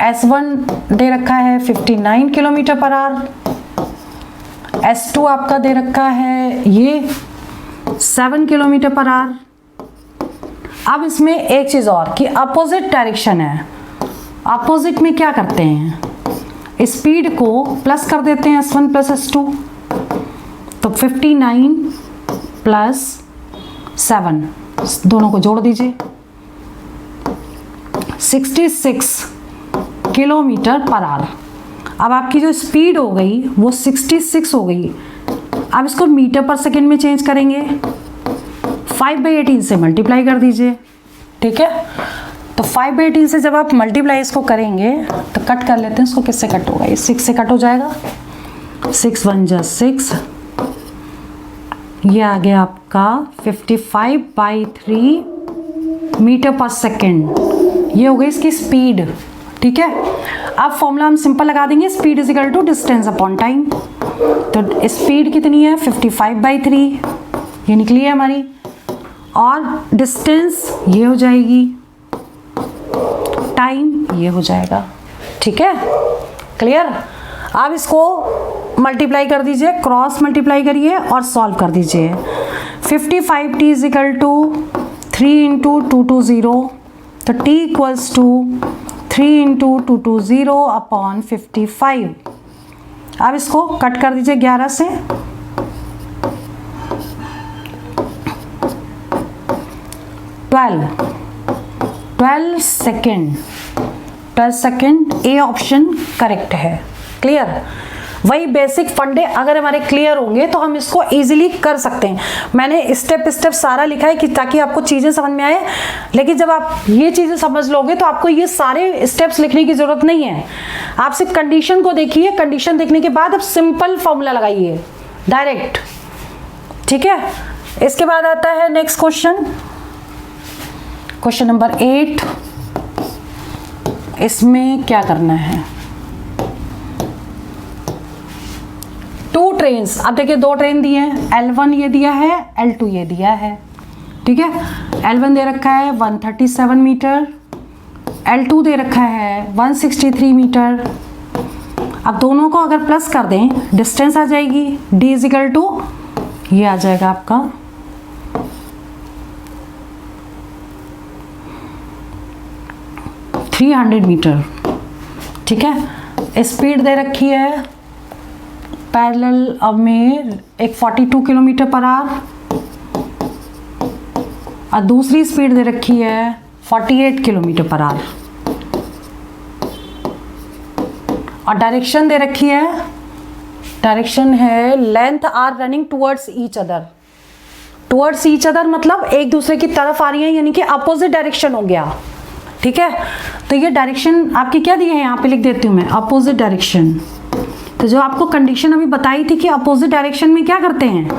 S1 दे रखा है 59 किलोमीटर पर आवर, S2 आपका दे रखा है ये 7 किलोमीटर पर आवर। अब इसमें एक चीज़ और कि अपोजिट डायरेक्शन है, अपोजिट में क्या करते हैं, स्पीड को प्लस कर देते हैं S1 प्लस S2, तो 59 प्लस 7 दोनों को जोड़ दीजिए, 66 किलोमीटर पर आवर। अब आपकी जो स्पीड हो गई वो 66 हो गई। अब इसको मीटर पर सेकेंड में चेंज करेंगे, 5/18 से मल्टीप्लाई कर दीजिए, ठीक है। तो 5/18 से जब आप मल्टीप्लाई इसको करेंगे तो कट कर लेते हैं, इसको किससे कट होगा, ये 6 से कट हो जाएगा, 6 1 जा 6, ये आ गया आपका 55/3 मीटर पर सेकेंड, ये हो गई इसकी स्पीड, ठीक है। अब फॉर्मूला हम सिंपल लगा देंगे, speed is equal to distance upon time, तो स्पीड कितनी है 55/3, ये निकली है हमारी, और डिस्टेंस ये हो जाएगी, टाइम ये हो जाएगा, ठीक है। क्लियर। अब इसको मल्टीप्लाई कर दीजिए, क्रॉस मल्टीप्लाई करिए और सॉल्व कर दीजिए। 55t इज इक्वल टू 3 × 220, तो t इक्वल्स टू 3 × 220 अपॉन 55। अब इसको कट कर दीजिए 11 से, 12 second, 12 second, A option correct है। क्लियर। वही बेसिक फंडे अगर हमारे क्लियर होंगे तो हम इसको इजीली कर सकते हैं। मैंने स्टेप स्टेप सारा लिखा है कि ताकि आपको चीज़ें समझ में आए, लेकिन जब आप ये चीज़ें समझ लोगे तो आपको ये सारे स्टेप्स लिखने की ज़रूरत नहीं है। आप सिर्फ कंडीशन को देखिए, कंडीशन देखने के बाद आप सिंपल फॉर्मूला लगाइए डायरेक्ट, ठीक है। इसके बाद आता है नेक्स्ट क्वेश्चन, क्वेश्चन नंबर 8। इसमें क्या करना है, 2 ट्रेन्स, अब देखिए 2 ट्रेन दिए हैं, L1 ये दिया है, L2 ये दिया है, ठीक है। L1 दे रखा है 137 मीटर, L2 दे रखा है 163 मीटर। अब दोनों को अगर प्लस कर दें डिस्टेंस आ जाएगी, D इजिकल टू ये आ जाएगा आपका 300 मीटर, ठीक है। स्पीड दे रखी है पैरेलल में एक 42 किलोमीटर पर आवर, और दूसरी स्पीड दे रखी है 48 किलोमीटर पर आवर, और डायरेक्शन दे रखी है, डायरेक्शन है length are running towards each other. Towards each other मतलब एक दूसरे की तरफ आ रही है, यानी कि अपोजिट डायरेक्शन हो गया, ठीक है। तो ये डायरेक्शन आपकी क्या दी है, यहाँ पे लिख देती हूँ मैं, अपोजिट डायरेक्शन। तो जो आपको कंडीशन अभी बताई थी कि अपोजिट डायरेक्शन में क्या करते हैं,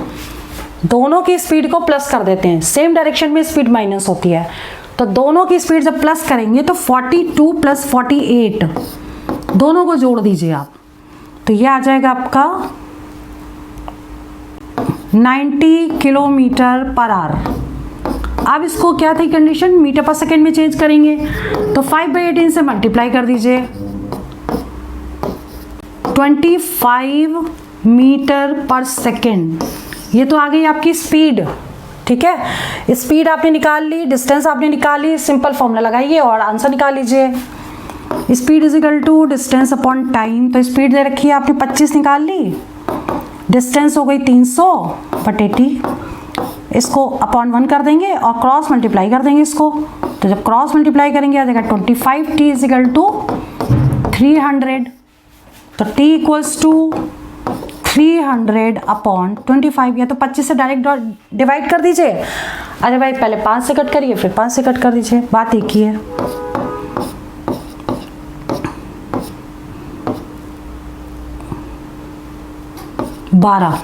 दोनों की स्पीड को प्लस कर देते हैं, सेम डायरेक्शन में स्पीड माइनस होती है, तो दोनों की स्पीड जब प्लस करेंगे तो 42 + 48 दोनों को जोड़ दीजिए आप, तो ये आ जाएगा आपका 90 किलोमीटर पर आवर। अब इसको क्या थी कंडीशन, मीटर पर सेकेंड में चेंज करेंगे, तो 5/18 से मल्टीप्लाई कर दीजिए, 25 मीटर पर सेकेंड। ये तो आ गई आपकी स्पीड, ठीक है। स्पीड आपने निकाल ली, डिस्टेंस आपने निकाल ली, सिंपल फॉर्मूला लगाइए और आंसर निकाल लीजिए। Speed is equal to distance upon time, तो स्पीड दे रखी है आपने 25 निकाल ली, डिस्टेंस हो गई 300/80, इसको अपॉन 1 कर देंगे और क्रॉस मल्टीप्लाई कर देंगे इसको, तो जब क्रॉस मल्टीप्लाई करेंगे आ जाएगा 25t इजिकल टू 300, तो t इक्वल्स टू 300/25, या तो 25 से डायरेक्ट डिवाइड कर दीजिए, अरे भाई पहले 5 से कट करिए फिर 5 से कट कर दीजिए, बात एक ही है। बारह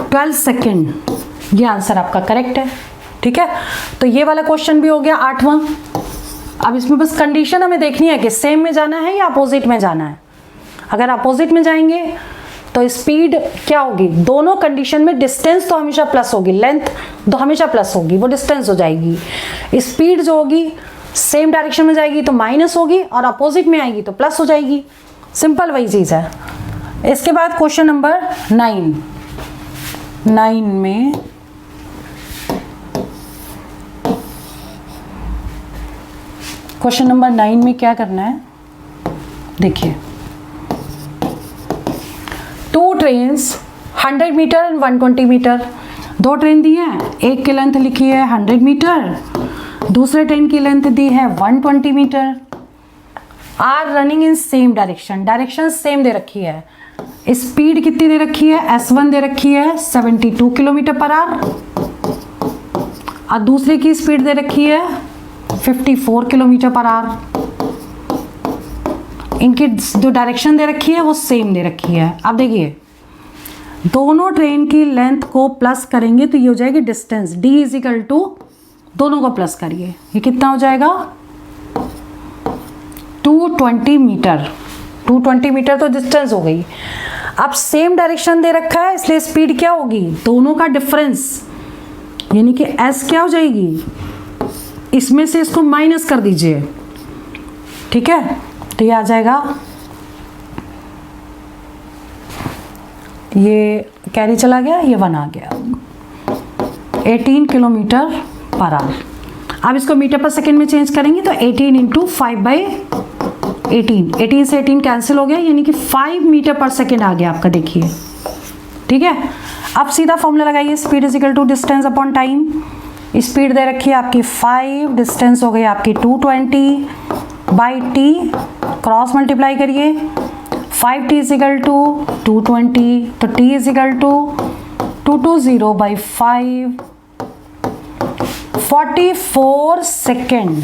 12 सेकेंड, ये आंसर आपका करेक्ट है, ठीक है। तो ये वाला क्वेश्चन भी हो गया 8वां। अब इसमें बस कंडीशन हमें देखनी है कि सेम में जाना है या अपोजिट में जाना है। अगर अपोजिट में जाएंगे तो स्पीड क्या होगी, दोनों कंडीशन में डिस्टेंस तो हमेशा प्लस होगी, लेंथ तो हमेशा प्लस होगी, वो डिस्टेंस हो जाएगी। स्पीड जो होगी सेम डायरेक्शन में जाएगी तो माइनस होगी, और अपोजिट में आएगी तो प्लस हो जाएगी, सिंपल वही चीज़ है। इसके बाद क्वेश्चन नंबर 9 में क्वेश्चन नंबर 9 में क्या करना है, देखिए 2 trains 100 metre and 120 metre, 2 train दी है, एक की लेंथ लिखी है 100 मीटर, दूसरे ट्रेन की लेंथ दी है 120 metre, are running in same direction, direction same दे रखी है, स्पीड कितनी दे रखी है, S1 दे रखी है 72 किलोमीटर पर आवर, और दूसरे की स्पीड दे रखी है 54 किलोमीटर पर आवर। इनकी जो डायरेक्शन दे रखी है वो सेम दे रखी है। अब देखिए दोनों ट्रेन की लेंथ को प्लस करेंगे तो ये हो जाएगी डिस्टेंस, D इजिकल टू दोनों को प्लस करिए, ये कितना हो जाएगा 220 मीटर। 220 मीटर तो डिस्टेंस हो गई। अब सेम डायरेक्शन दे रखा है इसलिए स्पीड क्या होगी, दोनों का डिफरेंस यानी कि S क्या हो जाएगी, इसमें से इसको माइनस कर दीजिए, ठीक है। तो ये आ जाएगा, ये कैरी चला गया, ये 1 आ गया, 18 किलोमीटर पर आवर। अब इसको मीटर पर सेकेंड में चेंज करेंगे तो 18 × 5/18, 18 से 18 कैंसिल हो गया, यानी कि 5 मीटर पर सेकेंड आ गया आपका, देखिए, ठीक है। अब सीधा फॉर्मूला लगाइए, speed is equal to distance upon time. Speed दे रखी है आपकी 5, डिस्टेंस हो गई आपकी 220/t, क्रॉस मल्टीप्लाई करिए, 5t इज इक्वल टू 220, तो t is equal to 220/5, 44 second.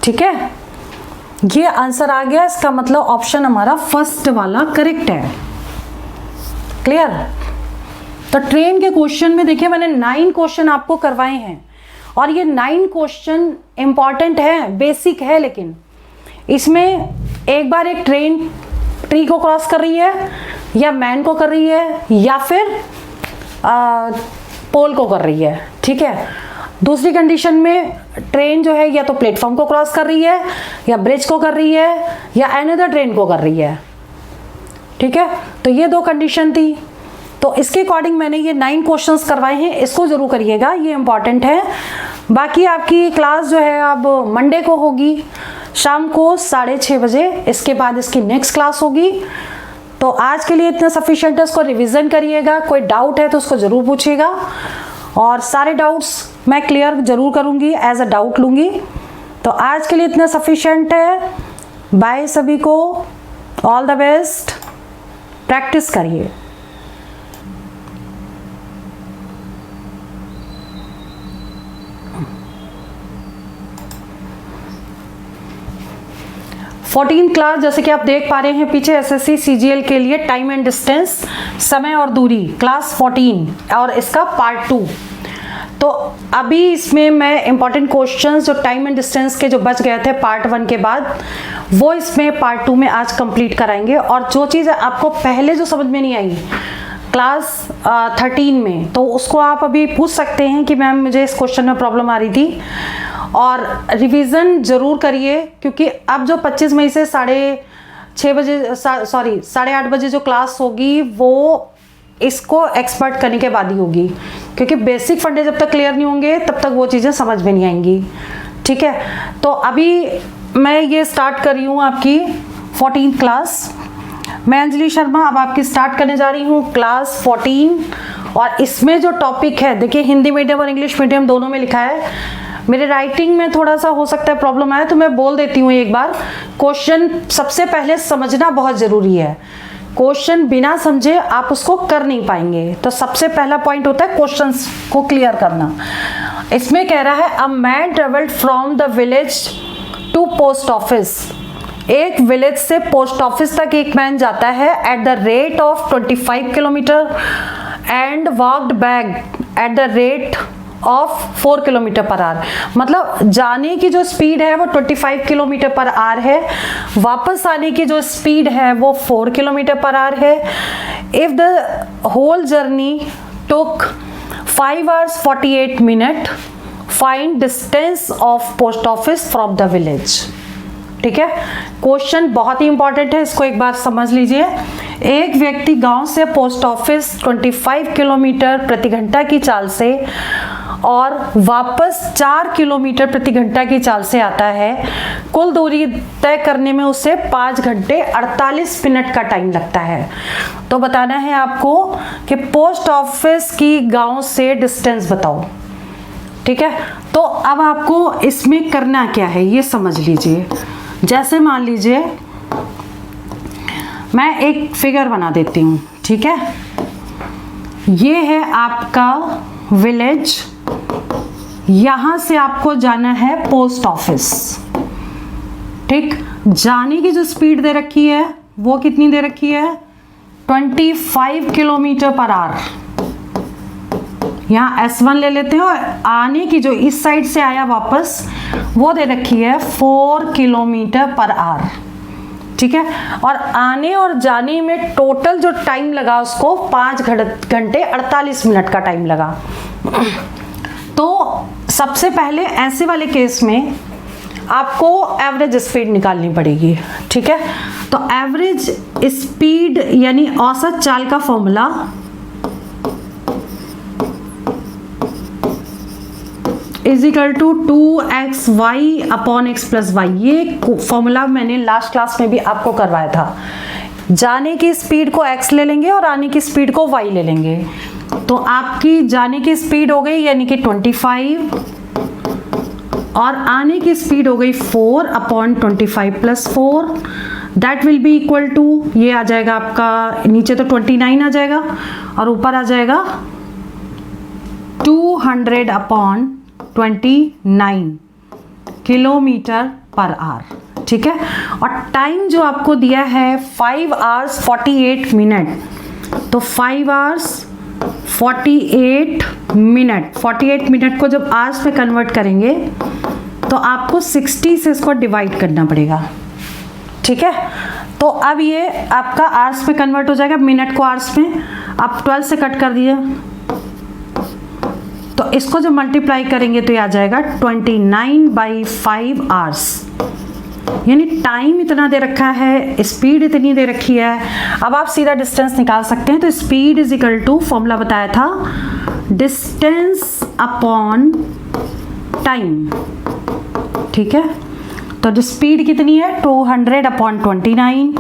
ठीक है, ये आंसर आ गया। इसका मतलब ऑप्शन हमारा फर्स्ट वाला करेक्ट है। क्लियर? तो ट्रेन के क्वेश्चन में देखिए मैंने 9 क्वेश्चन आपको करवाए हैं और ये 9 क्वेश्चन इंपॉर्टेंट है, बेसिक है, लेकिन इसमें एक बार एक ट्रेन ट्री को क्रॉस कर रही है या मैन को कर रही है या फिर पोल को कर रही है। ठीक है, दूसरी कंडीशन में ट्रेन जो है या तो प्लेटफॉर्म को क्रॉस कर रही है या ब्रिज को कर रही है या अनदर ट्रेन को कर रही है। ठीक है, तो ये 2 कंडीशन थी। तो इसके अकॉर्डिंग मैंने ये 9 क्वेश्चंस करवाए हैं, इसको जरूर करिएगा, ये इंपॉर्टेंट है। बाकी आपकी क्लास जो है अब मंडे को होगी शाम को 6:30 बजे, इसके बाद इसकी नेक्स्ट क्लास होगी। तो आज के लिए इतना सफिशिएंट है, इसको रिवीजन करिएगा। कोई डाउट है तो उसको ज़रूर पूछिएगा और सारे डाउट्स मैं क्लियर ज़रूर करूँगी, एज अ डाउट लूँगी। तो आज के लिए इतना सफिशिएंट है। बाय सभी को, ऑल द बेस्ट, प्रैक्टिस करिए। फोर्टीन क्लास जैसे कि आप देख पा रहे हैं पीछे, एसएससी सीजीएल के लिए टाइम एंड डिस्टेंस, समय और दूरी, क्लास 14 और इसका पार्ट 2। तो अभी इसमें मैं इंपॉर्टेंट क्वेश्चंस जो टाइम एंड डिस्टेंस के जो बच गए थे पार्ट 1 के बाद, वो इसमें पार्ट 2 में आज कंप्लीट कराएंगे। और जो चीज़ आपको पहले जो समझ में नहीं आई क्लास 13 में, तो उसको आप अभी पूछ सकते हैं कि मैम मुझे इस क्वेश्चन में प्रॉब्लम आ रही थी। और रिवीजन ज़रूर करिए, क्योंकि अब जो 25 मई से 6:30 बजे, सॉरी 8:30 बजे जो क्लास होगी वो इसको एक्सपर्ट करने के बाद ही होगी, क्योंकि बेसिक फंडे जब तक क्लियर नहीं होंगे तब तक वो चीज़ें समझ में नहीं आएंगी। ठीक है, तो अभी मैं ये स्टार्ट कर रही हूँ आपकी 14th क्लास। मैं अंजलि शर्मा अब आपकी स्टार्ट करने जा रही हूँ क्लास 14। और इसमें जो टॉपिक है, देखिए हिंदी मीडियम और इंग्लिश मीडियम दोनों में लिखा है। मेरे राइटिंग में थोड़ा सा हो सकता है प्रॉब्लम आए, तो मैं बोल देती हूँ एक बार। क्वेश्चन सबसे पहले समझना बहुत ज़रूरी है, क्वेश्चन बिना समझे आप उसको कर नहीं पाएंगे। तो सबसे पहला पॉइंट होता है क्वेश्चंस को क्लियर करना। इसमें कह रहा है a man travelled from the village to post office. एक विलेज से पोस्ट ऑफिस तक एक मैन जाता है at the rate of 25 kilometre and walked back at the rate of 4 kilometre per hour. मतलब जाने की जो स्पीड है वो 25 किलोमीटर पर आवर है, वापस आने की जो स्पीड है वो 4 किलोमीटर पर आवर है। If the whole journey took 5 hours 48 minutes, find distance of post office from the village. ठीक है, क्वेश्चन बहुत ही इंपॉर्टेंट है, इसको एक बार समझ लीजिए। एक व्यक्ति गांव से पोस्ट ऑफिस 25 किलोमीटर प्रति घंटा की चाल से और वापस 4 किलोमीटर प्रति घंटा की चाल से आता है। कुल दूरी तय करने में उसे 5 घंटे 48 मिनट का टाइम लगता है। तो बताना है आपको कि पोस्ट ऑफिस की गांव से डिस्टेंस बताओ। ठीक है, तो अब आपको इसमें करना क्या है ये समझ लीजिए। जैसे मान लीजिए मैं एक फिगर बना देती हूँ। ठीक है, ये है आपका विलेज, यहाँ से आपको जाना है पोस्ट ऑफिस। ठीक, जाने की जो स्पीड दे रखी है वो कितनी दे रखी है? 25 किलोमीटर पर आवर। यहाँ S1 ले लेते हैं और आने की जो इस साइड से आया वापस वो दे रखी है 4 किलोमीटर पर आवर। ठीक है, और आने और जाने में टोटल जो टाइम लगा उसको 5 घंटे 48 मिनट का टाइम लगा। तो सबसे पहले ऐसे वाले केस में आपको एवरेज स्पीड निकालनी पड़ेगी। ठीक है, तो एवरेज स्पीड यानी औसत चाल का formula is equal to 2xy upon x plus y. ये फॉर्मूला मैंने लास्ट क्लास में भी आपको करवाया था। जाने की स्पीड को x ले लेंगे और आने की स्पीड को y ले लेंगे। तो आपकी जाने की स्पीड हो गई यानी कि 25 और आने की स्पीड हो गई 4 upon 25 plus 4। That will be equal to, ये आ जाएगा आपका नीचे तो 29 आ जाएगा और ऊपर आ जाएगा 200 अपॉन 29 किलोमीटर पर आवर। ठीक है, और टाइम जो आपको दिया है 5 hours 48 मिनट, तो 5 hours 48 मिनट, 48 मिनट को जब आवर्स में कन्वर्ट करेंगे तो आपको 60 से इसको डिवाइड करना पड़ेगा। ठीक है, तो अब ये आपका आवर्स में कन्वर्ट हो जाएगा, मिनट को आवर्स में। आप 12 से कट कर दिए तो इसको जब मल्टीप्लाई करेंगे तो ये आ जाएगा 29/5 आवर्स, यानी टाइम इतना दे रखा है, स्पीड इतनी दे रखी है। अब आप सीधा डिस्टेंस निकाल सकते हैं। तो speed is equal to, formula बताया था, डिस्टेंस अपॉन टाइम। ठीक है, तो जो स्पीड कितनी है 200 अपॉन 29,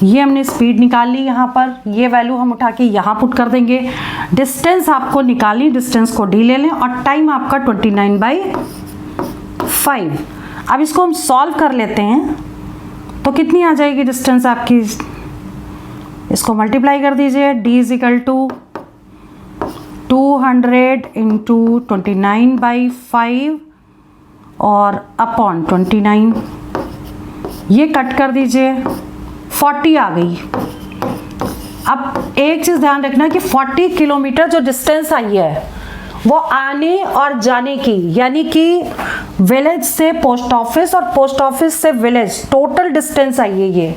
ये हमने स्पीड निकाल ली। यहाँ पर ये वैल्यू हम उठा के यहाँ पुट कर देंगे। डिस्टेंस आपको निकाली, डिस्टेंस को डी ले लें और टाइम आपका 29/5। अब इसको हम सॉल्व कर लेते हैं तो कितनी आ जाएगी डिस्टेंस आपकी, इसको मल्टीप्लाई कर दीजिए। d is equal to 200 into 29/5 और अपॉन 29, ये कट कर दीजिए, 40 आ गई। अब एक चीज़ ध्यान रखना कि 40 किलोमीटर जो डिस्टेंस आई है वो आने और जाने की, यानी कि विलेज से पोस्ट ऑफिस और पोस्ट ऑफिस से विलेज, टोटल डिस्टेंस आई है ये।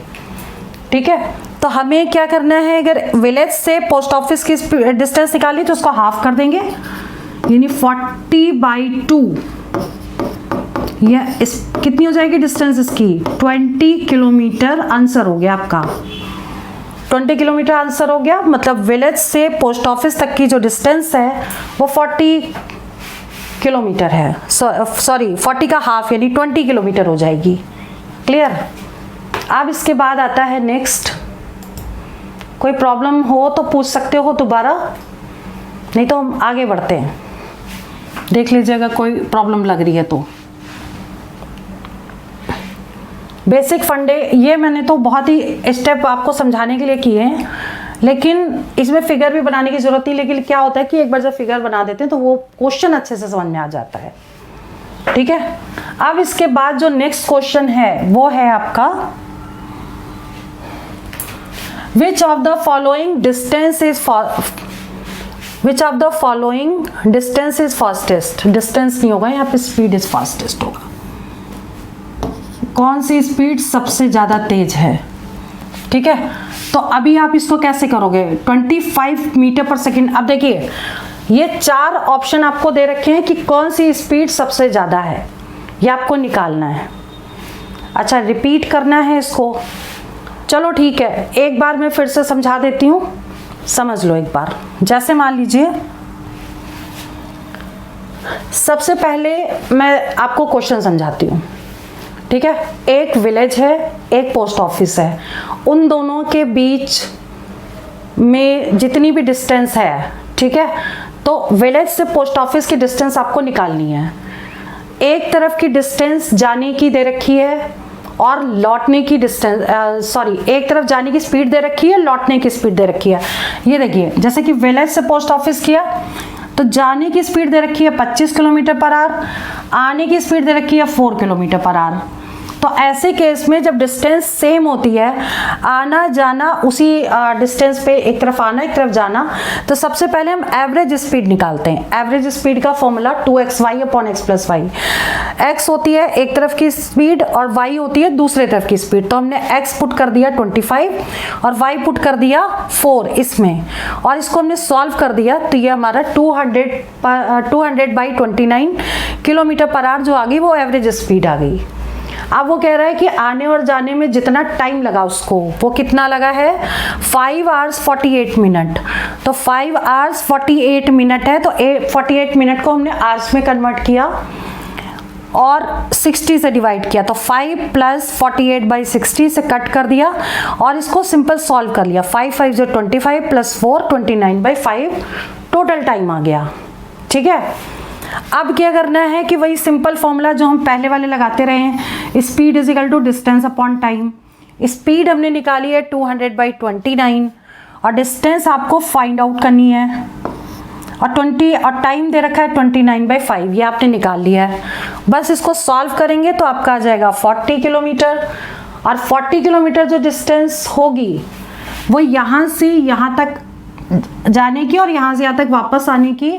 ठीक है, तो हमें क्या करना है, अगर विलेज से पोस्ट ऑफिस की डिस्टेंस निकाली तो उसको हाफ कर देंगे, यानी 40/2। इस कितनी हो जाएगी डिस्टेंस इसकी, 20 किलोमीटर आंसर हो गया आपका। 20 किलोमीटर आंसर हो गया, मतलब विलेज से पोस्ट ऑफिस तक की जो डिस्टेंस है वो 40 किलोमीटर है। सॉरी 40 का हाफ यानी 20 किलोमीटर हो जाएगी। क्लियर। अब इसके बाद आता है नेक्स्ट। कोई प्रॉब्लम हो तो पूछ सकते हो दोबारा, नहीं तो हम आगे बढ़ते हैं। देख लीजिएगा कोई प्रॉब्लम लग रही है तो। बेसिक फंडे ये मैंने तो बहुत ही स्टेप आपको समझाने के लिए किए हैं, लेकिन इसमें फिगर भी बनाने की जरूरत नहीं। लेकिन क्या होता है कि एक बार जब फिगर बना देते हैं तो वो क्वेश्चन अच्छे से समझ में आ जाता है। ठीक है, अब इसके बाद जो नेक्स्ट क्वेश्चन है वो है आपका, which of the following distance is fastest. Distance नहीं होगा यहाँ पे, स्पीड इज फास्टेस्ट होगा। कौन सी स्पीड सबसे ज़्यादा तेज है। ठीक है, तो अभी आप इसको कैसे करोगे, 25 मीटर पर सेकेंड। अब देखिए ये 4 ऑप्शन आपको दे रखे हैं कि कौन सी स्पीड सबसे ज़्यादा है, ये आपको निकालना है। अच्छा, रिपीट करना है इसको। चलो ठीक है, एक बार मैं फिर से समझा देती हूँ, समझ लो एक बार। जैसे मान लीजिए सबसे पहले मैं आपको क्वेश्चन समझाती हूँ। ठीक है, एक विलेज है, एक पोस्ट ऑफिस है, उन दोनों के बीच में जितनी भी डिस्टेंस है, ठीक है, तो विलेज से पोस्ट ऑफिस की डिस्टेंस आपको निकालनी है। एक तरफ की डिस्टेंस जाने की दे रखी है और लौटने की डिस्टेंस, एक तरफ जाने की स्पीड दे रखी है, लौटने की स्पीड दे रखी है। ये देखिए, जैसे कि विलेज से पोस्ट ऑफिस किया तो जाने की स्पीड दे रखी है 25 किलोमीटर पर आवर, आने की स्पीड दे रखी है 4 किलोमीटर पर आवर। तो ऐसे केस में जब डिस्टेंस सेम होती है, आना जाना उसी डिस्टेंस पे, एक तरफ आना एक तरफ जाना, तो सबसे पहले हम एवरेज स्पीड निकालते हैं। एवरेज स्पीड का formula 2xy upon x plus y. x होती है एक तरफ की स्पीड और y होती है दूसरे तरफ की स्पीड। तो हमने x पुट कर दिया 25 और y पुट कर दिया 4 इसमें, और इसको हमने सॉल्व कर दिया तो ये हमारा 200/29 किलोमीटर पर आवर जो आ गई वो एवरेज स्पीड आ गई। अब वो कह रहा है कि आने और जाने में जितना टाइम लगा उसको, वो कितना लगा है, 5 hours 48 मिनट। तो 5 hours 48 मिनट है, तो 48 मिनट को हमने आवर्स में कन्वर्ट किया और 60 से डिवाइड किया, तो 5 + 48/60 से कट कर दिया और इसको सिंपल सॉल्व कर लिया। 5 5 जो 25 + 4 29/5 टोटल टाइम आ गया। ठीक है, अब क्या करना है कि वही सिंपल फॉर्मूला जो हम पहले वाले लगाते रहे हैं, speed is equal to distance upon time. Speed हमने निकाली है 200/29 और डिस्टेंस आपको फाइंड आउट करनी है और टाइम दे रखा है 29/5, ये आपने निकाल लिया है। बस इसको सॉल्व करेंगे तो आपका आ जाएगा 40 किलोमीटर। और 40 किलोमीटर जो डिस्टेंस होगी वो यहाँ से यहाँ तक जाने की और यहाँ से यहाँ तक वापस आने की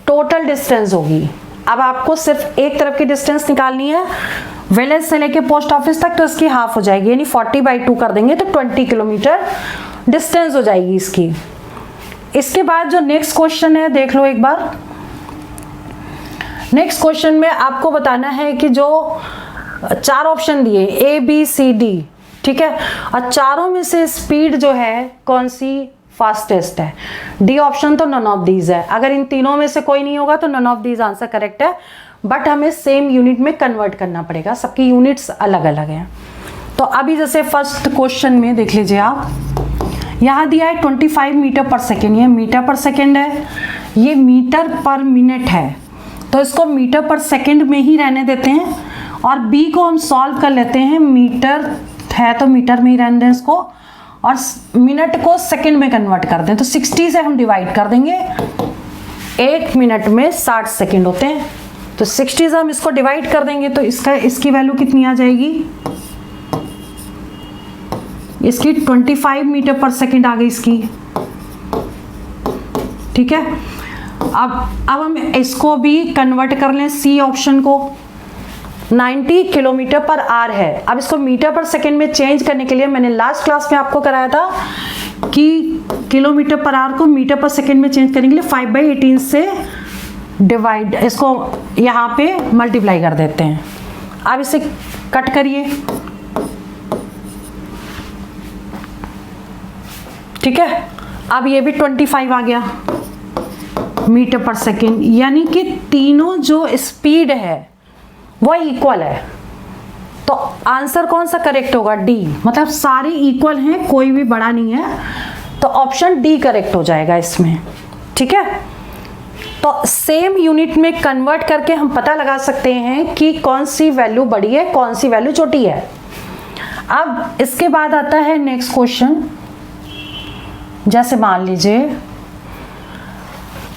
टोटल डिस्टेंस होगी। अब आपको सिर्फ एक तरफ की डिस्टेंस निकालनी है, विलेज से लेके पोस्ट ऑफिस तक, तो इसकी हाफ हो जाएगी, यानी 40/2 कर देंगे तो 20 किलोमीटर डिस्टेंस हो जाएगी इसकी। इसके बाद जो नेक्स्ट क्वेश्चन है देख लो एक बार। नेक्स्ट क्वेश्चन में आपको बताना है कि जो 4 ऑप्शन दिए A B C D, ठीक है, और चारों में से स्पीड जो है कौन सी फास्टेस्ट है। डी ऑप्शन तो नन ऑफ दीज है। अगर इन तीनों में से कोई नहीं होगा तो none of these answer correct है, बट हमें सेम यूनिट में कन्वर्ट करना पड़ेगा, सबकी यूनिट्स अलग अलग हैं। तो अभी जैसे फर्स्ट क्वेश्चन में देख लीजिए आप, यहाँ दिया है 25 मीटर पर सेकेंड, ये मीटर पर सेकेंड है, ये मीटर पर मिनट है, तो इसको मीटर पर सेकेंड में ही रहने देते हैं और बी को हम सॉल्व कर लेते हैं, मीटर है तो मीटर में ही रहने दें इसको, और मिनट को सेकंड में कन्वर्ट कर दें तो 60 से हम डिवाइड कर देंगे। 1 मिनट में 60 सेकंड होते हैं, तो 60 से हम इसको डिवाइड कर देंगे तो इसकी वैल्यू कितनी आ जाएगी, इसकी 25 मीटर पर सेकंड आ गई इसकी, ठीक है। अब हम इसको भी कन्वर्ट कर लें, सी ऑप्शन को, 90 किलोमीटर पर आवर है। अब इसको मीटर पर सेकंड में चेंज करने के लिए मैंने लास्ट क्लास में आपको कराया था कि किलोमीटर पर आवर को मीटर पर सेकंड में चेंज करने के लिए 5/18 से डिवाइड, इसको यहाँ पे मल्टीप्लाई कर देते हैं। अब इसे कट करिए, ठीक है। अब ये भी 25 आ गया मीटर पर सेकंड, यानी कि तीनों जो स्पीड है वो इक्वल है, तो आंसर कौन सा करेक्ट होगा, डी, मतलब सारे इक्वल हैं, कोई भी बड़ा नहीं है, तो ऑप्शन डी करेक्ट हो जाएगा इसमें, ठीक है। तो सेम यूनिट में कन्वर्ट करके हम पता लगा सकते हैं कि कौन सी वैल्यू बड़ी है, कौन सी वैल्यू छोटी है। अब इसके बाद आता है नेक्स्ट क्वेश्चन, जैसे मान लीजिए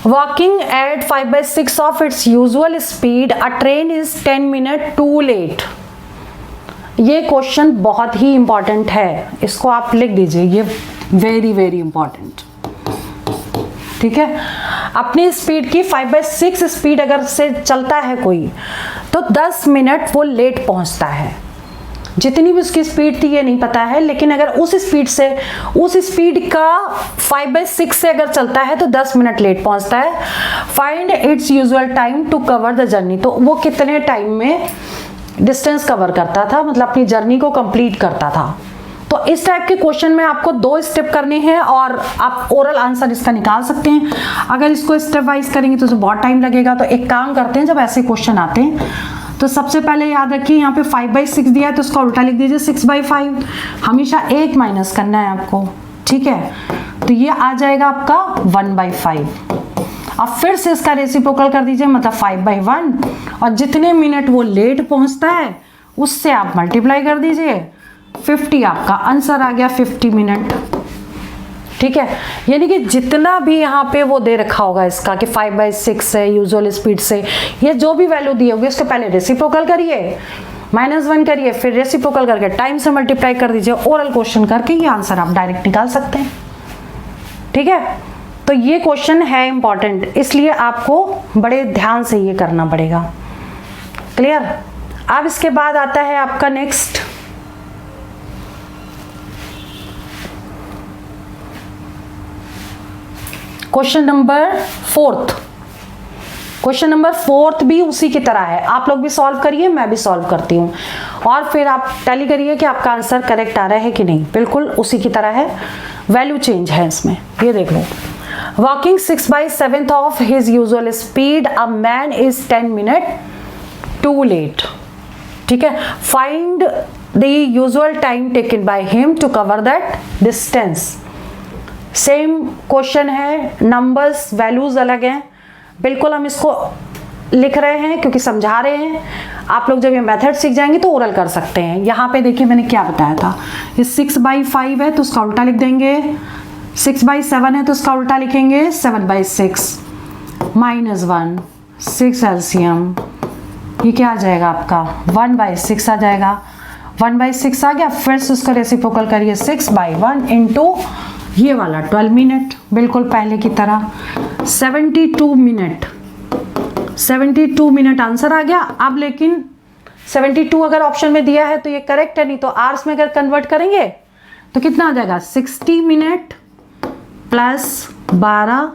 walking at 5/6 of its usual speed, a train is 10 minutes too late। ये क्वेश्चन बहुत ही इंपॉर्टेंट है, इसको आप लिख दीजिए, ये वेरी वेरी इंपॉर्टेंट, ठीक है। अपनी स्पीड की 5/6 स्पीड अगर से चलता है कोई तो 10 मिनट वो लेट पहुंचता है। जितनी भी उसकी स्पीड थी ये नहीं पता है, लेकिन अगर उस स्पीड का 5/6 से अगर चलता है तो 10 मिनट लेट पहुंचता है। Find its usual time to cover the journey, तो वो कितने टाइम में डिस्टेंस कवर करता था, मतलब अपनी जर्नी को कंप्लीट करता था। तो इस टाइप के क्वेश्चन में आपको 2 स्टेप करने हैं और आप ओरल आंसर इसका निकाल सकते हैं। अगर इसको स्टेप वाइज करेंगे तो बहुत टाइम लगेगा, तो एक काम करते हैं, जब ऐसे क्वेश्चन आते हैं तो सबसे पहले याद रखिए यहाँ पे 5/6 दिया है तो उसका उल्टा लिख दीजिए 6/5, हमेशा 1 माइनस करना है आपको, ठीक है। तो ये आ जाएगा आपका 1/5। अब फिर से इसका रेसिप्रोकल कर दीजिए, मतलब 5/1, और जितने मिनट वो लेट पहुंचता है उससे आप मल्टीप्लाई कर दीजिए, 50 आपका आंसर आ गया, 50 मिनट, ठीक है। यानी कि जितना भी यहाँ पे वो दे रखा होगा इसका कि 5/6 है यूजुअल स्पीड से, ये जो भी वैल्यू दी होगी उसके पहले रेसिप्रोकल करिए, -1 करिए, फिर रेसिप्रोकल करके टाइम से मल्टीप्लाई कर दीजिए, ओरल क्वेश्चन करके ये आंसर आप डायरेक्ट निकाल सकते हैं, ठीक है। तो ये क्वेश्चन है इंपॉर्टेंट, इसलिए आपको बड़े ध्यान से ये करना पड़ेगा, क्लियर। अब इसके बाद आता है आपका next question number 4। Question number 4 भी उसी की तरह है, आप लोग भी सॉल्व करिए, मैं भी सॉल्व करती हूँ, और फिर आप टैली करिए कि आपका आंसर करेक्ट आ रहा है कि नहीं। बिल्कुल उसी की तरह है, वैल्यू चेंज है इसमें, ये देख लो। Walking 6/7 of his usual speed, a man is 10 minute too late, ठीक है। Find the usual time taken by him to cover that distance. Same question है, नंबर्स वैल्यूज अलग हैं, बिल्कुल हम इसको लिख रहे हैं क्योंकि समझा रहे हैं। आप लोग जब ये मेथड सीख जाएंगे तो ओरल कर सकते हैं। यहाँ पे देखिए मैंने क्या बताया था, ये 6/5 है तो उसका उल्टा लिख देंगे, 6/7 है तो उसका उल्टा लिखेंगे 7/6 -1 6 एलसीएम, ये क्या आ जाएगा आपका 1/6 आ जाएगा। 1/6 आ गया, फिर से उसका रेसिप्रोकल करिए 6/1 इंटू ये वाला 12 मिनट, बिल्कुल पहले की तरह 72 मिनट। 72 मिनट आंसर आ गया। अब लेकिन 72 अगर ऑप्शन में दिया है तो ये करेक्ट है, नहीं तो आवर्स में अगर कन्वर्ट करेंगे तो कितना आ जाएगा 60 मिनट प्लस 12,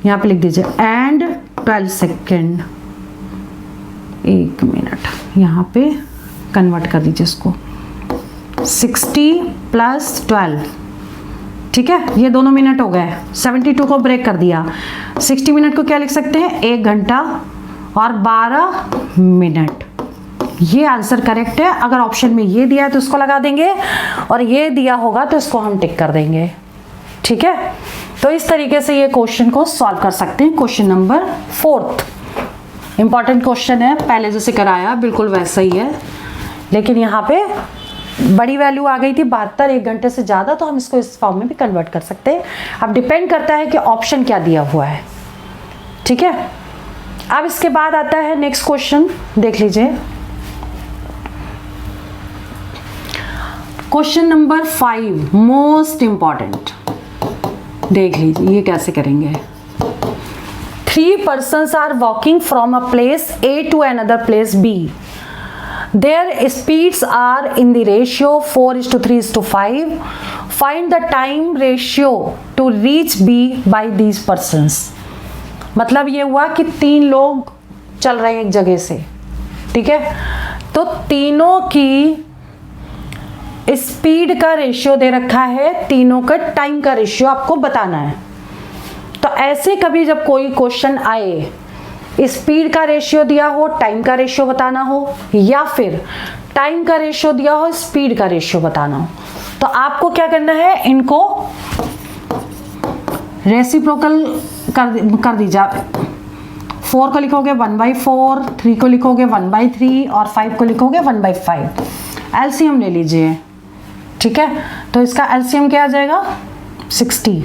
यहाँ पे लिख दीजिए एंड 12 सेकेंड, 1 मिनट यहाँ पे कन्वर्ट कर दीजिए इसको 60 + 12, ठीक है, ये दोनों मिनट हो गए। 72 को ब्रेक कर दिया, 60 मिनट को क्या लिख सकते हैं 1 घंटा और 12 मिनट। ये आंसर करेक्ट है। अगर ऑप्शन में ये दिया है तो इसको लगा देंगे और ये दिया होगा तो इसको हम टिक कर देंगे, ठीक है। तो इस तरीके से ये क्वेश्चन को सॉल्व कर सकते हैं। क्वेश्चन नंबर 4 इंपॉर्टेंट क्वेश्चन है, पहले जैसे कराया बिल्कुल वैसा ही है, लेकिन यहाँ पे बड़ी वैल्यू आ गई थी 72, 1 घंटे से ज़्यादा, तो हम इसको इस फॉर्म में भी कन्वर्ट कर सकते हैं। अब डिपेंड करता है कि ऑप्शन क्या दिया हुआ है, ठीक है। अब इसके बाद आता है नेक्स्ट क्वेश्चन, देख लीजिए क्वेश्चन नंबर 5 मोस्ट इंपॉर्टेंट। देख लीजिए ये कैसे करेंगे। 3 persons are walking from a place A to another place B. Their speeds are in the ratio 4:3:5. Find the time ratio to reach B by these persons. मतलब ये हुआ कि 3 लोग चल रहे हैं एक जगह से, ठीक है, तो तीनों की स्पीड का रेशियो दे रखा है, तीनों का टाइम का रेशियो आपको बताना है। तो ऐसे कभी जब कोई क्वेश्चन आए, स्पीड का रेशियो दिया हो, टाइम का रेशियो बताना हो, या फिर टाइम का रेशियो दिया हो, स्पीड का रेशियो बताना हो, तो आपको क्या करना है, इनको रेसिप्रोकल कर दीजिए। 4 को लिखोगे 1/4, 3 को लिखोगे 1/3 और 5 को लिखोगे 1/5। एलसीएम ले लीजिए, ठीक है। तो इसका एलसीएम क्या आ जाएगा 60,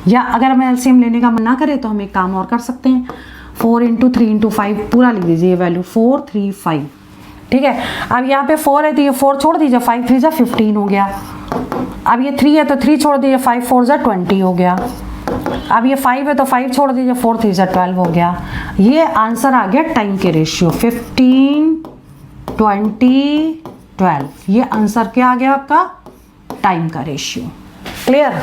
या अगर हमें एलसीएम लेने का मन ना करे तो हम एक काम और कर सकते हैं, 4 × 3 × 5 पूरा लिख दीजिए वैल्यू 435, ठीक है। अब यहाँ पे 4 है तो ये 4 छोड़ दीजिए, 5 3 = 15 हो गया। अब ये 3 है तो 3 छोड़ दीजिए, 5 4 = 20 हो गया। अब ये 5 है तो 5 छोड़ दीजिए, 4 3 = 12 हो गया। ये आंसर आ गया टाइम के रेशियो 15 20 12। ये आंसर क्या आ गया आपका टाइम का रेशियो। क्लियर।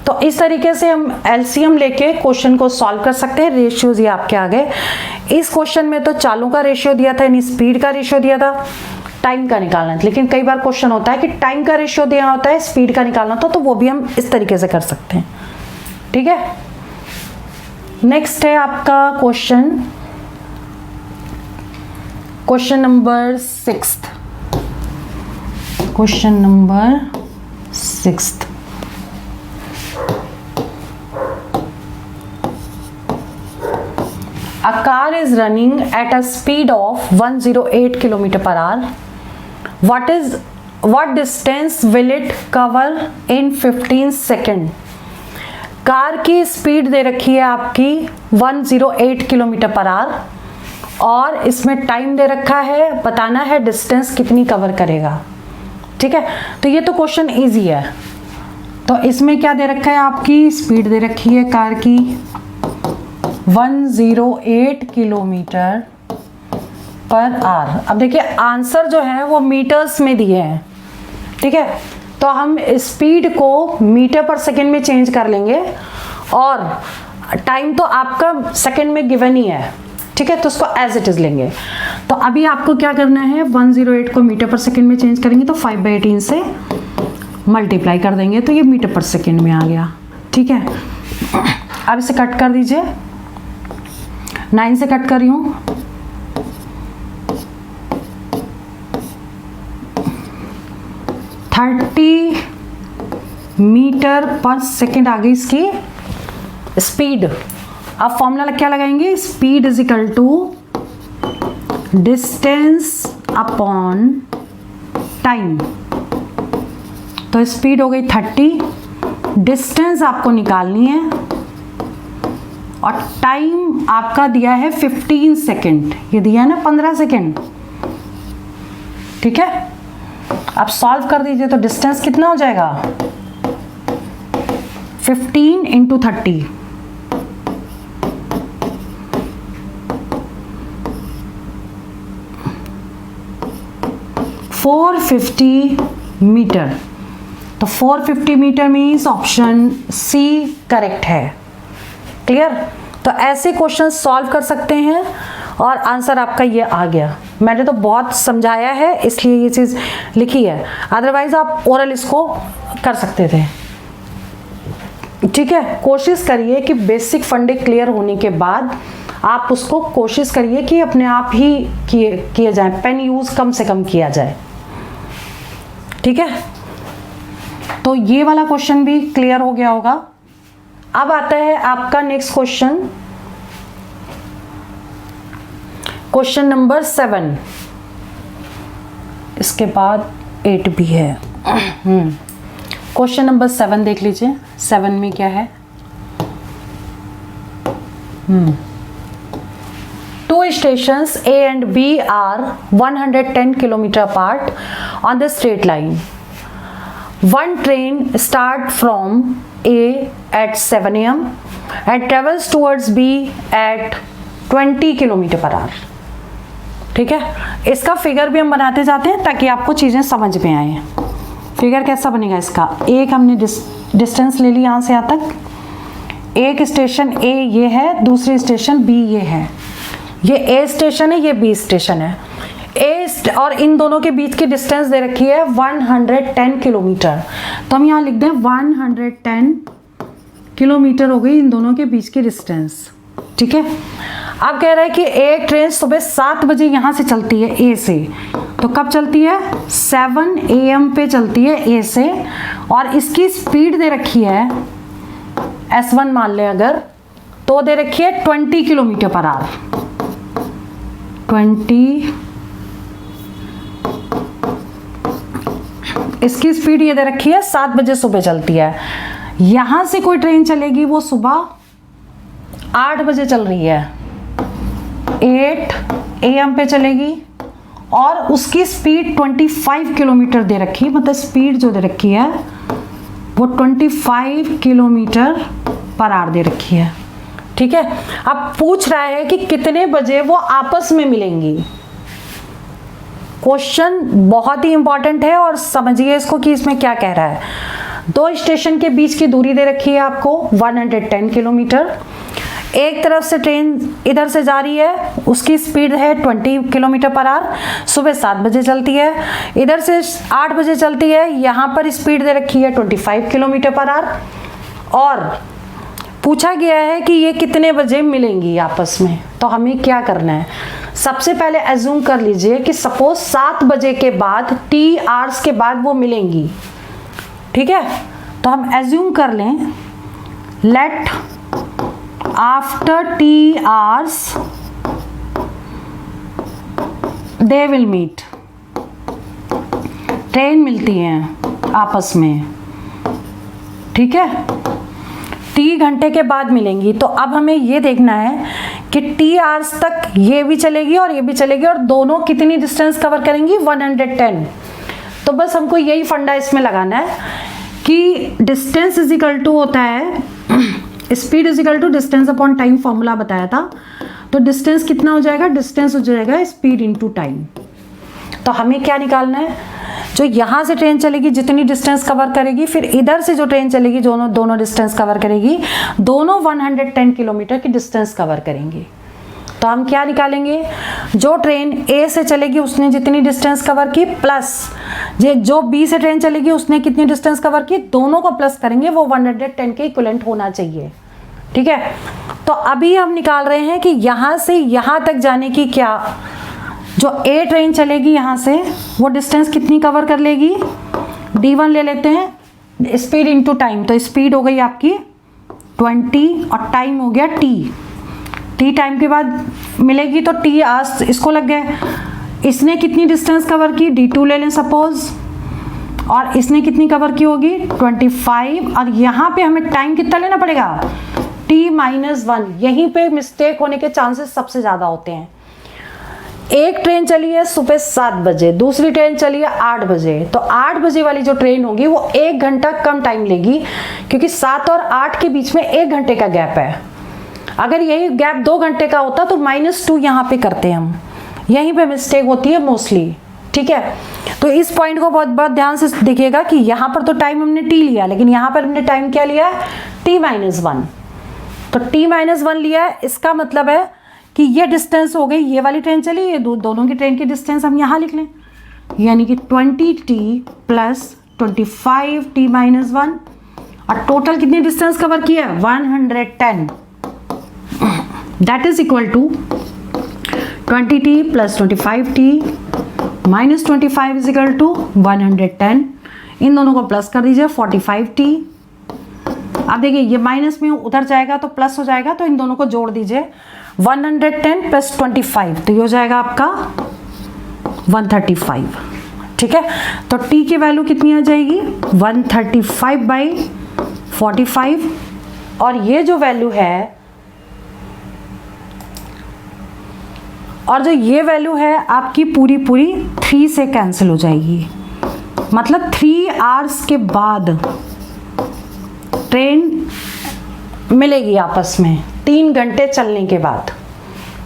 तो इस तरीके से हम एलसीएम लेके क्वेश्चन को सॉल्व कर सकते हैं। रेशियोज ये आपके आ गए। इस क्वेश्चन में तो चालों का रेशियो दिया था, यानी स्पीड का रेशियो दिया था, टाइम का निकालना था। लेकिन कई बार क्वेश्चन होता है कि टाइम का रेशियो दिया होता है, स्पीड का निकालना था, तो वो भी हम इस तरीके से कर सकते हैं, ठीक है। नेक्स्ट है आपका question number 6। Question number 6। A car is running at a speed of 108 km/h. What distance will it cover in 15 seconds? Car की स्पीड दे रखी है आपकी 108 km/h और इसमें टाइम दे रखा है, बताना है डिस्टेंस कितनी कवर करेगा, ठीक है। तो ये तो क्वेश्चन इजी है। तो इसमें क्या दे रखा है, आपकी स्पीड दे रखी है कार की 108 km/h। अब देखिए आंसर जो है वो मीटर्स में दिए हैं, ठीक है। तो हम स्पीड को मीटर/सेकंड में चेंज कर लेंगे और टाइम तो आपका सेकंड में गिवन ही है, ठीक है, तो उसको एज इट इज लेंगे। तो अभी आपको क्या करना है, 108 को मीटर/सेकंड में चेंज करेंगे तो 5/18 से मल्टीप्लाई कर देंगे तो ये मीटर/सेकंड में आ गया, ठीक है। अब इसे कट कर दीजिए, 9 से कट कर रही हूँ, 30 मीटर/सेकंड आ गई इसकी स्पीड अब फॉर्मूला क्या लगाएंगे, speed is equal to distance upon time. तो स्पीड हो गई 30, डिस्टेंस आपको निकालनी है और टाइम आपका दिया है 15 सेकेंड, ये दिया है ना 15 सेकेंड। ठीक है, अब सॉल्व कर दीजिए तो डिस्टेंस कितना हो जाएगा, 15 इंटू 30, 450 मीटर। तो 450 metre means option C correct है। क्लियर। तो ऐसे क्वेश्चन सॉल्व कर सकते हैं और आंसर आपका ये आ गया। मैंने तो बहुत समझाया है इसलिए ये चीज़ लिखी है, अदरवाइज आप ओरल इसको कर सकते थे। ठीक है, कोशिश करिए कि बेसिक फंडे क्लियर होने के बाद आप उसको कोशिश करिए कि अपने आप ही किए जाए, पेन यूज़ कम से कम किया जाए। ठीक है, तो ये वाला क्वेश्चन भी क्लियर हो गया होगा। अब आता है आपका नेक्स्ट क्वेश्चन, क्वेश्चन नंबर 7, इसके बाद 8 भी है। क्वेश्चन नंबर 7 देख लीजिए, 7 में क्या है। Two stations A and B are 110 km apart on the straight line. One train starts from A at 7 a.m. and travels towards B at 20 km per hour. ठीक है, इसका फिगर भी हम बनाते जाते हैं ताकि आपको चीज़ें समझ में आए। फिगर कैसा बनेगा इसका, एक हमने डिस्टेंस ले ली यहाँ से यहाँ तक। एक स्टेशन A ये है, दूसरी स्टेशन B ये है। ये A स्टेशन है, ये B स्टेशन है। और इन दोनों के बीच की डिस्टेंस दे रखी है 110 किलोमीटर। तो हम यहाँ लिख दें 110 किलोमीटर हो गई इन दोनों के बीच की डिस्टेंस। ठीक है, अब कह रहा है कि एक ट्रेन सुबह 7 बजे यहाँ से चलती है A से। तो कब चलती है, 7 AM पे चलती है A से, और इसकी स्पीड दे रखी है S1 मान लें अगर, तो दे रखी है 20 किलोमीटर पर आवर। 20, इसकी स्पीड ये दे रखी है 7 बजे सुबह चलती है। यहां से कोई ट्रेन चलेगी वो सुबह 8 बजे चल रही है, 8 AM पे चलेगी और उसकी स्पीड 25 किलोमीटर दे रखी, मतलब स्पीड जो दे रखी है वो 25 किलोमीटर पर आवर दे रखी है। ठीक है, अब पूछ रहा है कि कितने बजे वो आपस में मिलेंगी। क्वेश्चन बहुत ही इंपॉर्टेंट है और समझिए इसको कि इसमें क्या कह रहा है। दो स्टेशन के बीच की दूरी दे रखी है आपको 110 किलोमीटर। एक तरफ से ट्रेन इधर से जा रही है, उसकी स्पीड है 20 किलोमीटर पर आवर, सुबह 7 बजे चलती है। इधर से 8 बजे चलती है, यहाँ पर स्पीड दे रखी है 25 किलोमीटर पर आवर। और पूछा गया है कि ये कितने बजे मिलेंगी आपस में। तो हमें क्या करना है, सबसे पहले एज्यूम कर लीजिए कि सपोज 7 बजे के बाद T आवर्स के बाद वो मिलेंगी। ठीक है, तो हम एज्यूम कर लें let after T hours they will meet, train मिलती हैं आपस में। ठीक है, T घंटे के बाद मिलेंगी। तो अब हमें ये देखना है कि T आवर्स तक ये भी चलेगी और ये भी चलेगी, और दोनों कितनी डिस्टेंस कवर करेंगी, 110। तो बस हमको यही फंडा इसमें लगाना है कि डिस्टेंस इज इक्वल टू होता है, speed is equal to distance upon time, formula बताया था। तो डिस्टेंस कितना हो जाएगा, डिस्टेंस हो जाएगा स्पीड इनटू टाइम। तो हमें क्या निकालना है, जो यहाँ से ट्रेन चलेगी जितनी डिस्टेंस कवर करेगी, फिर इधर से जो ट्रेन चलेगी दोनों डिस्टेंस कवर करेगी, दोनों 110 किलोमीटर की डिस्टेंस कवर करेंगी। तो हम क्या निकालेंगे, जो ट्रेन A से चलेगी उसने जितनी डिस्टेंस कवर की, प्लस जो B से ट्रेन चलेगी उसने कितनी डिस्टेंस कवर की, दोनों को प्लस करेंगे, वो 110 के इक्विवेलेंट होना चाहिए। ठीक है, तो अभी हम निकाल रहे हैं कि यहाँ से यहाँ तक जाने की क्या, जो A ट्रेन चलेगी यहाँ से वो डिस्टेंस कितनी कवर कर लेगी, D1 ले लेते हैं, स्पीड इनटू टाइम। तो स्पीड हो गई आपकी 20 और टाइम हो गया T। t टाइम के बाद मिलेगी तो t आवर्स इसको लग गए। इसने कितनी डिस्टेंस कवर की, d2 ले लें सपोज, और इसने कितनी कवर की होगी 25, और यहाँ पे हमें टाइम कितना लेना पड़ेगा t-1। यहीं पे मिस्टेक होने के चांसेस सबसे ज़्यादा होते हैं। एक ट्रेन चली है सुबह 7 बजे, दूसरी ट्रेन चली है 8 बजे, तो 8 बजे वाली जो ट्रेन होगी वो 1 घंटा कम टाइम लेगी, क्योंकि 7 और 8 के बीच में 1 घंटे का गैप है। अगर यही गैप 2 घंटे का होता तो -2 यहाँ पे करते हैं हम, यहीं पे मिस्टेक होती है मोस्टली। ठीक है, तो इस पॉइंट को बहुत बहुत ध्यान से देखिएगा कि यहाँ पर तो टाइम हमने t लिया, लेकिन यहाँ पर हमने टाइम क्या लिया है t-1। तो t-1 लिया है, इसका मतलब है कि ये डिस्टेंस हो गई, ये वाली ट्रेन चली, ये दोनों की ट्रेन की डिस्टेंस हम यहाँ लिख लें, यानी कि 20t प्लस 25t-1, और टोटल कितनी डिस्टेंस कवर किया है 110। That is equal to 20t plus 25t minus 25 is equal to 110। इन दोनों को प्लस कर दीजिए 45t। अब देखिए ये माइनस में उधर जाएगा तो प्लस हो जाएगा, तो इन दोनों को जोड़ दीजिए 110 प्लस 25, तो ये हो जाएगा आपका 135। ठीक है, तो t की वैल्यू कितनी आ जाएगी 135/45, और ये जो वैल्यू है, और जो ये वैल्यू है आपकी पूरी 3 से कैंसिल हो जाएगी। मतलब 3 आवर्स के बाद ट्रेन मिलेगी आपस में, 3 घंटे चलने के बाद।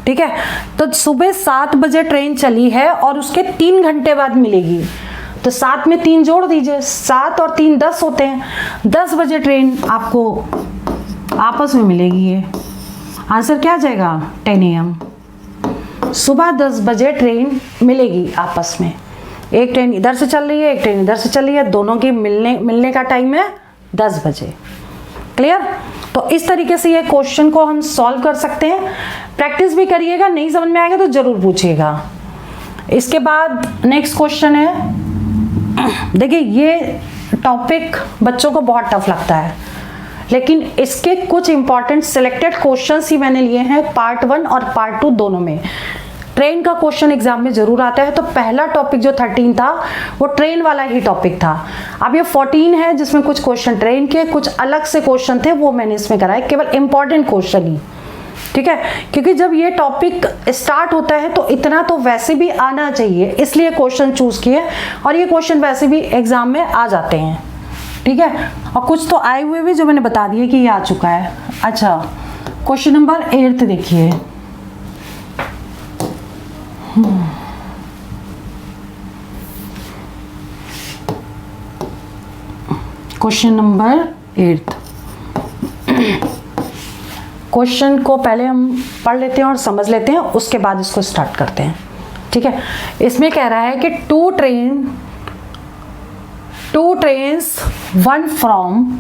ठीक है, तो सुबह 7 बजे ट्रेन चली है और उसके 3 घंटे बाद मिलेगी, तो 7 में 3 जोड़ दीजिए, 7 और 3 10 होते हैं। 10 बजे ट्रेन आपको आपस में मिलेगी। ये आंसर क्या आ जाएगा 10 AM। सुबह 10 बजे ट्रेन मिलेगी आपस में, एक ट्रेन इधर से चल रही है, एक ट्रेन इधर से चल रही है, दोनों की मिलने का टाइम है 10 बजे। क्लियर? तो इस तरीके से ये क्वेश्चन को हम सॉल्व कर सकते हैं। प्रैक्टिस भी करिएगा, नहीं समझ में आएगा तो जरूर पूछिएगा। इसके बाद नेक्स्ट क्वेश्चन है, देखिए ये टॉपिक बच्चों को बहुत टफ लगता है, लेकिन इसके कुछ इंपॉर्टेंट सिलेक्टेड क्वेश्चंस ही मैंने लिए हैं पार्ट 1 और पार्ट 2 दोनों में। ट्रेन का क्वेश्चन एग्जाम में जरूर आता है, तो पहला टॉपिक जो 13 था वो ट्रेन वाला ही टॉपिक था। अब ये 14 है जिसमें कुछ क्वेश्चन ट्रेन के, कुछ अलग से क्वेश्चन थे, वो मैंने इसमें कराए, केवल इंपॉर्टेंट क्वेश्चन ही। ठीक है, क्योंकि जब ये टॉपिक स्टार्ट होता है तो इतना तो वैसे भी आना चाहिए, इसलिए क्वेश्चन चूज किए, और ये क्वेश्चन वैसे भी एग्जाम में आ जाते हैं। ठीक है, और कुछ तो आए हुए भी जो मैंने बता दिए कि ये आ चुका है। अच्छा, क्वेश्चन नंबर 8 देखिए। Question number 8। क्वेश्चन को पहले हम पढ़ लेते हैं और समझ लेते हैं, उसके बाद इसको स्टार्ट करते हैं। ठीक है, इसमें कह रहा है कि two trains, one from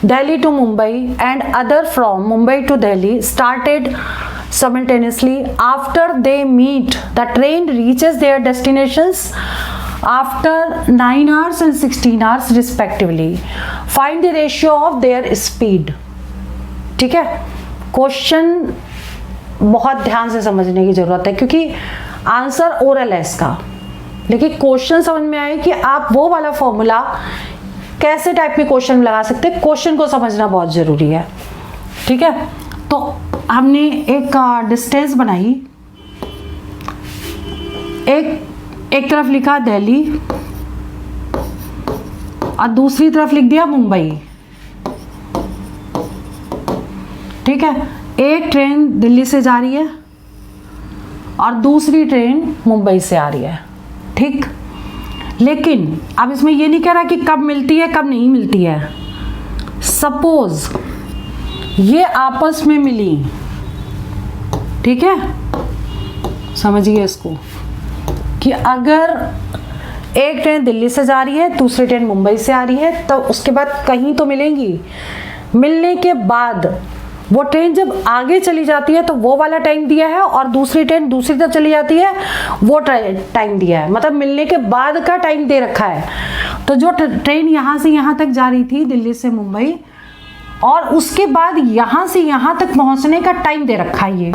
Delhi to Mumbai and other from Mumbai to Delhi started simultaneously. After they meet, the train reaches their destinations after 9 hours and 16 hours respectively. Find the ratio of their speed. ठीक है, question बहुत ध्यान से समझने की जरूरत है, क्योंकि आंसर ओरल है इसका, लेकिन क्वेश्चन समझ में आए कि आप वो वाला फॉर्मूला कैसे टाइप के क्वेश्चन लगा सकते हैं, क्वेश्चन को समझना बहुत जरूरी है। ठीक है, तो हमने एक डिस्टेंस बनाई, एक तरफ लिखा दिल्ली और दूसरी तरफ लिख दिया मुंबई। ठीक है, एक ट्रेन दिल्ली से जा रही है और दूसरी ट्रेन मुंबई से आ रही है। ठीक, लेकिन अब इसमें ये नहीं कह रहा कि कब मिलती है कब नहीं मिलती है। सपोज ये आपस में मिली, ठीक है, समझिए इसको, कि अगर एक ट्रेन दिल्ली से जा रही है, दूसरी ट्रेन मुंबई से आ रही है, तो उसके बाद कहीं तो मिलेंगी। मिलने के बाद वो ट्रेन जब आगे चली जाती है तो वो वाला टाइम दिया है, और दूसरी ट्रेन दूसरी तरफ चली जाती है वो टाइम दिया है, मतलब मिलने के बाद का टाइम दे रखा है। तो जो ट्रेन यहाँ से यहाँ तक जा रही थी दिल्ली से मुंबई, और उसके बाद यहां से यहां तक पहुंचने का टाइम दे रखा है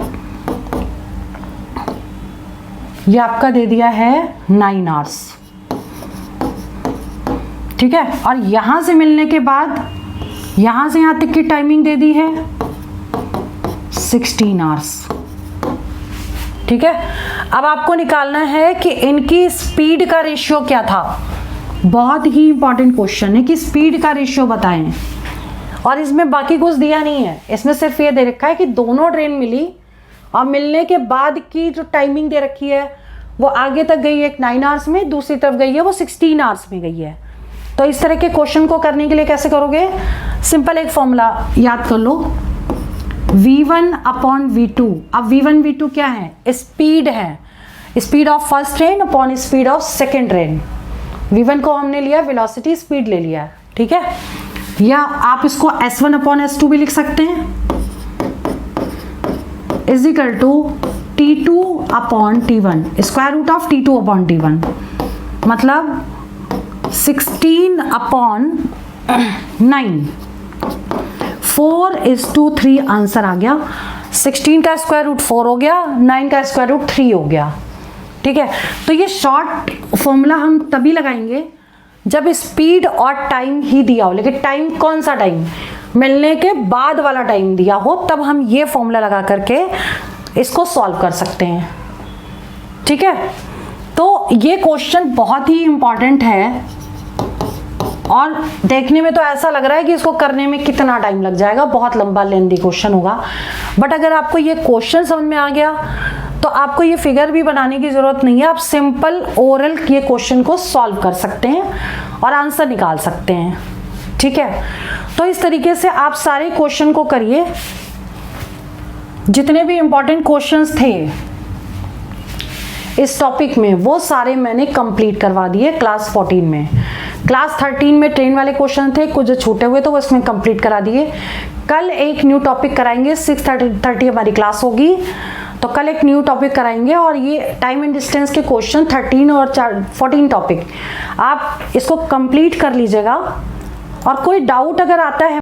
ये आपका दे दिया है 9 आवर्स, ठीक है। और यहां से मिलने के बाद यहां से यहां तक की टाइमिंग दे दी है 16 आवर्स, ठीक है। अब आपको निकालना है कि इनकी स्पीड का रेशियो क्या था। बहुत ही इंपॉर्टेंट क्वेश्चन है कि स्पीड का रेशियो बताएं, और इसमें बाकी कुछ दिया नहीं है, इसमें सिर्फ ये दे रखा है कि दोनों ट्रेन मिली और मिलने के बाद की जो टाइमिंग दे रखी है वो आगे तक गई है 9 आवर्स में, दूसरी तरफ गई है वो 16 आवर्स में गई है। तो इस तरह के क्वेश्चन को करने के लिए कैसे करोगे, सिंपल एक फॉर्मूला याद कर लो, v1 अपॉन v2। अब v1 v2 क्या है, स्पीड है, speed of first train upon speed of second train. v1 को हमने लिया वेलोसिटी, स्पीड ले लिया, ठीक है। या आप इसको s1 अपॉन s2 भी लिख सकते हैं, is equal to t2 upon t1, square root of t2 upon t1, मतलब 16 अपॉन 9, 4:3 आंसर आ गया। 16 का स्क्वायर रूट 4 हो गया, 9 का स्क्वायर रूट 3 हो गया, ठीक है। तो ये शॉर्ट फॉर्मूला हम तभी लगाएंगे जब स्पीड और टाइम ही दिया हो, लेकिन टाइम कौन सा टाइम, मिलने के बाद वाला टाइम दिया हो, तब हम ये फॉर्मूला लगा करके इसको सॉल्व कर सकते हैं, ठीक है। तो ये क्वेश्चन बहुत ही इंपॉर्टेंट है और देखने में तो ऐसा लग रहा है कि इसको करने में कितना टाइम लग जाएगा, बहुत लंबा लेंथी क्वेश्चन होगा, बट अगर आपको ये क्वेश्चन समझ में आ गया तो आपको ये फिगर भी बनाने की जरूरत नहीं है, आप सिंपल ओरल ये क्वेश्चन को सॉल्व कर सकते हैं और आंसर निकाल सकते हैं, ठीक है। तो इस तरीके से आप सारे क्वेश्चन को करिए, जितने भी इंपॉर्टेंट क्वेश्चंस थे इस टॉपिक में वो सारे मैंने कंप्लीट करवा दिए क्लास 14 में। क्लास 13 में ट्रेन वाले क्वेश्चन थे, कुछ जो छूटे हुए तो वो इसमें कंप्लीट करा दिए। कल एक न्यू टॉपिक कराएंगे, 6:30 हमारी क्लास होगी, तो कल एक न्यू टॉपिक कराएंगे और ये टाइम एंड डिस्टेंस के क्वेश्चन 13 और 14 टॉपिक आप इसको कंप्लीट कर लीजिएगा। और कोई डाउट अगर आता है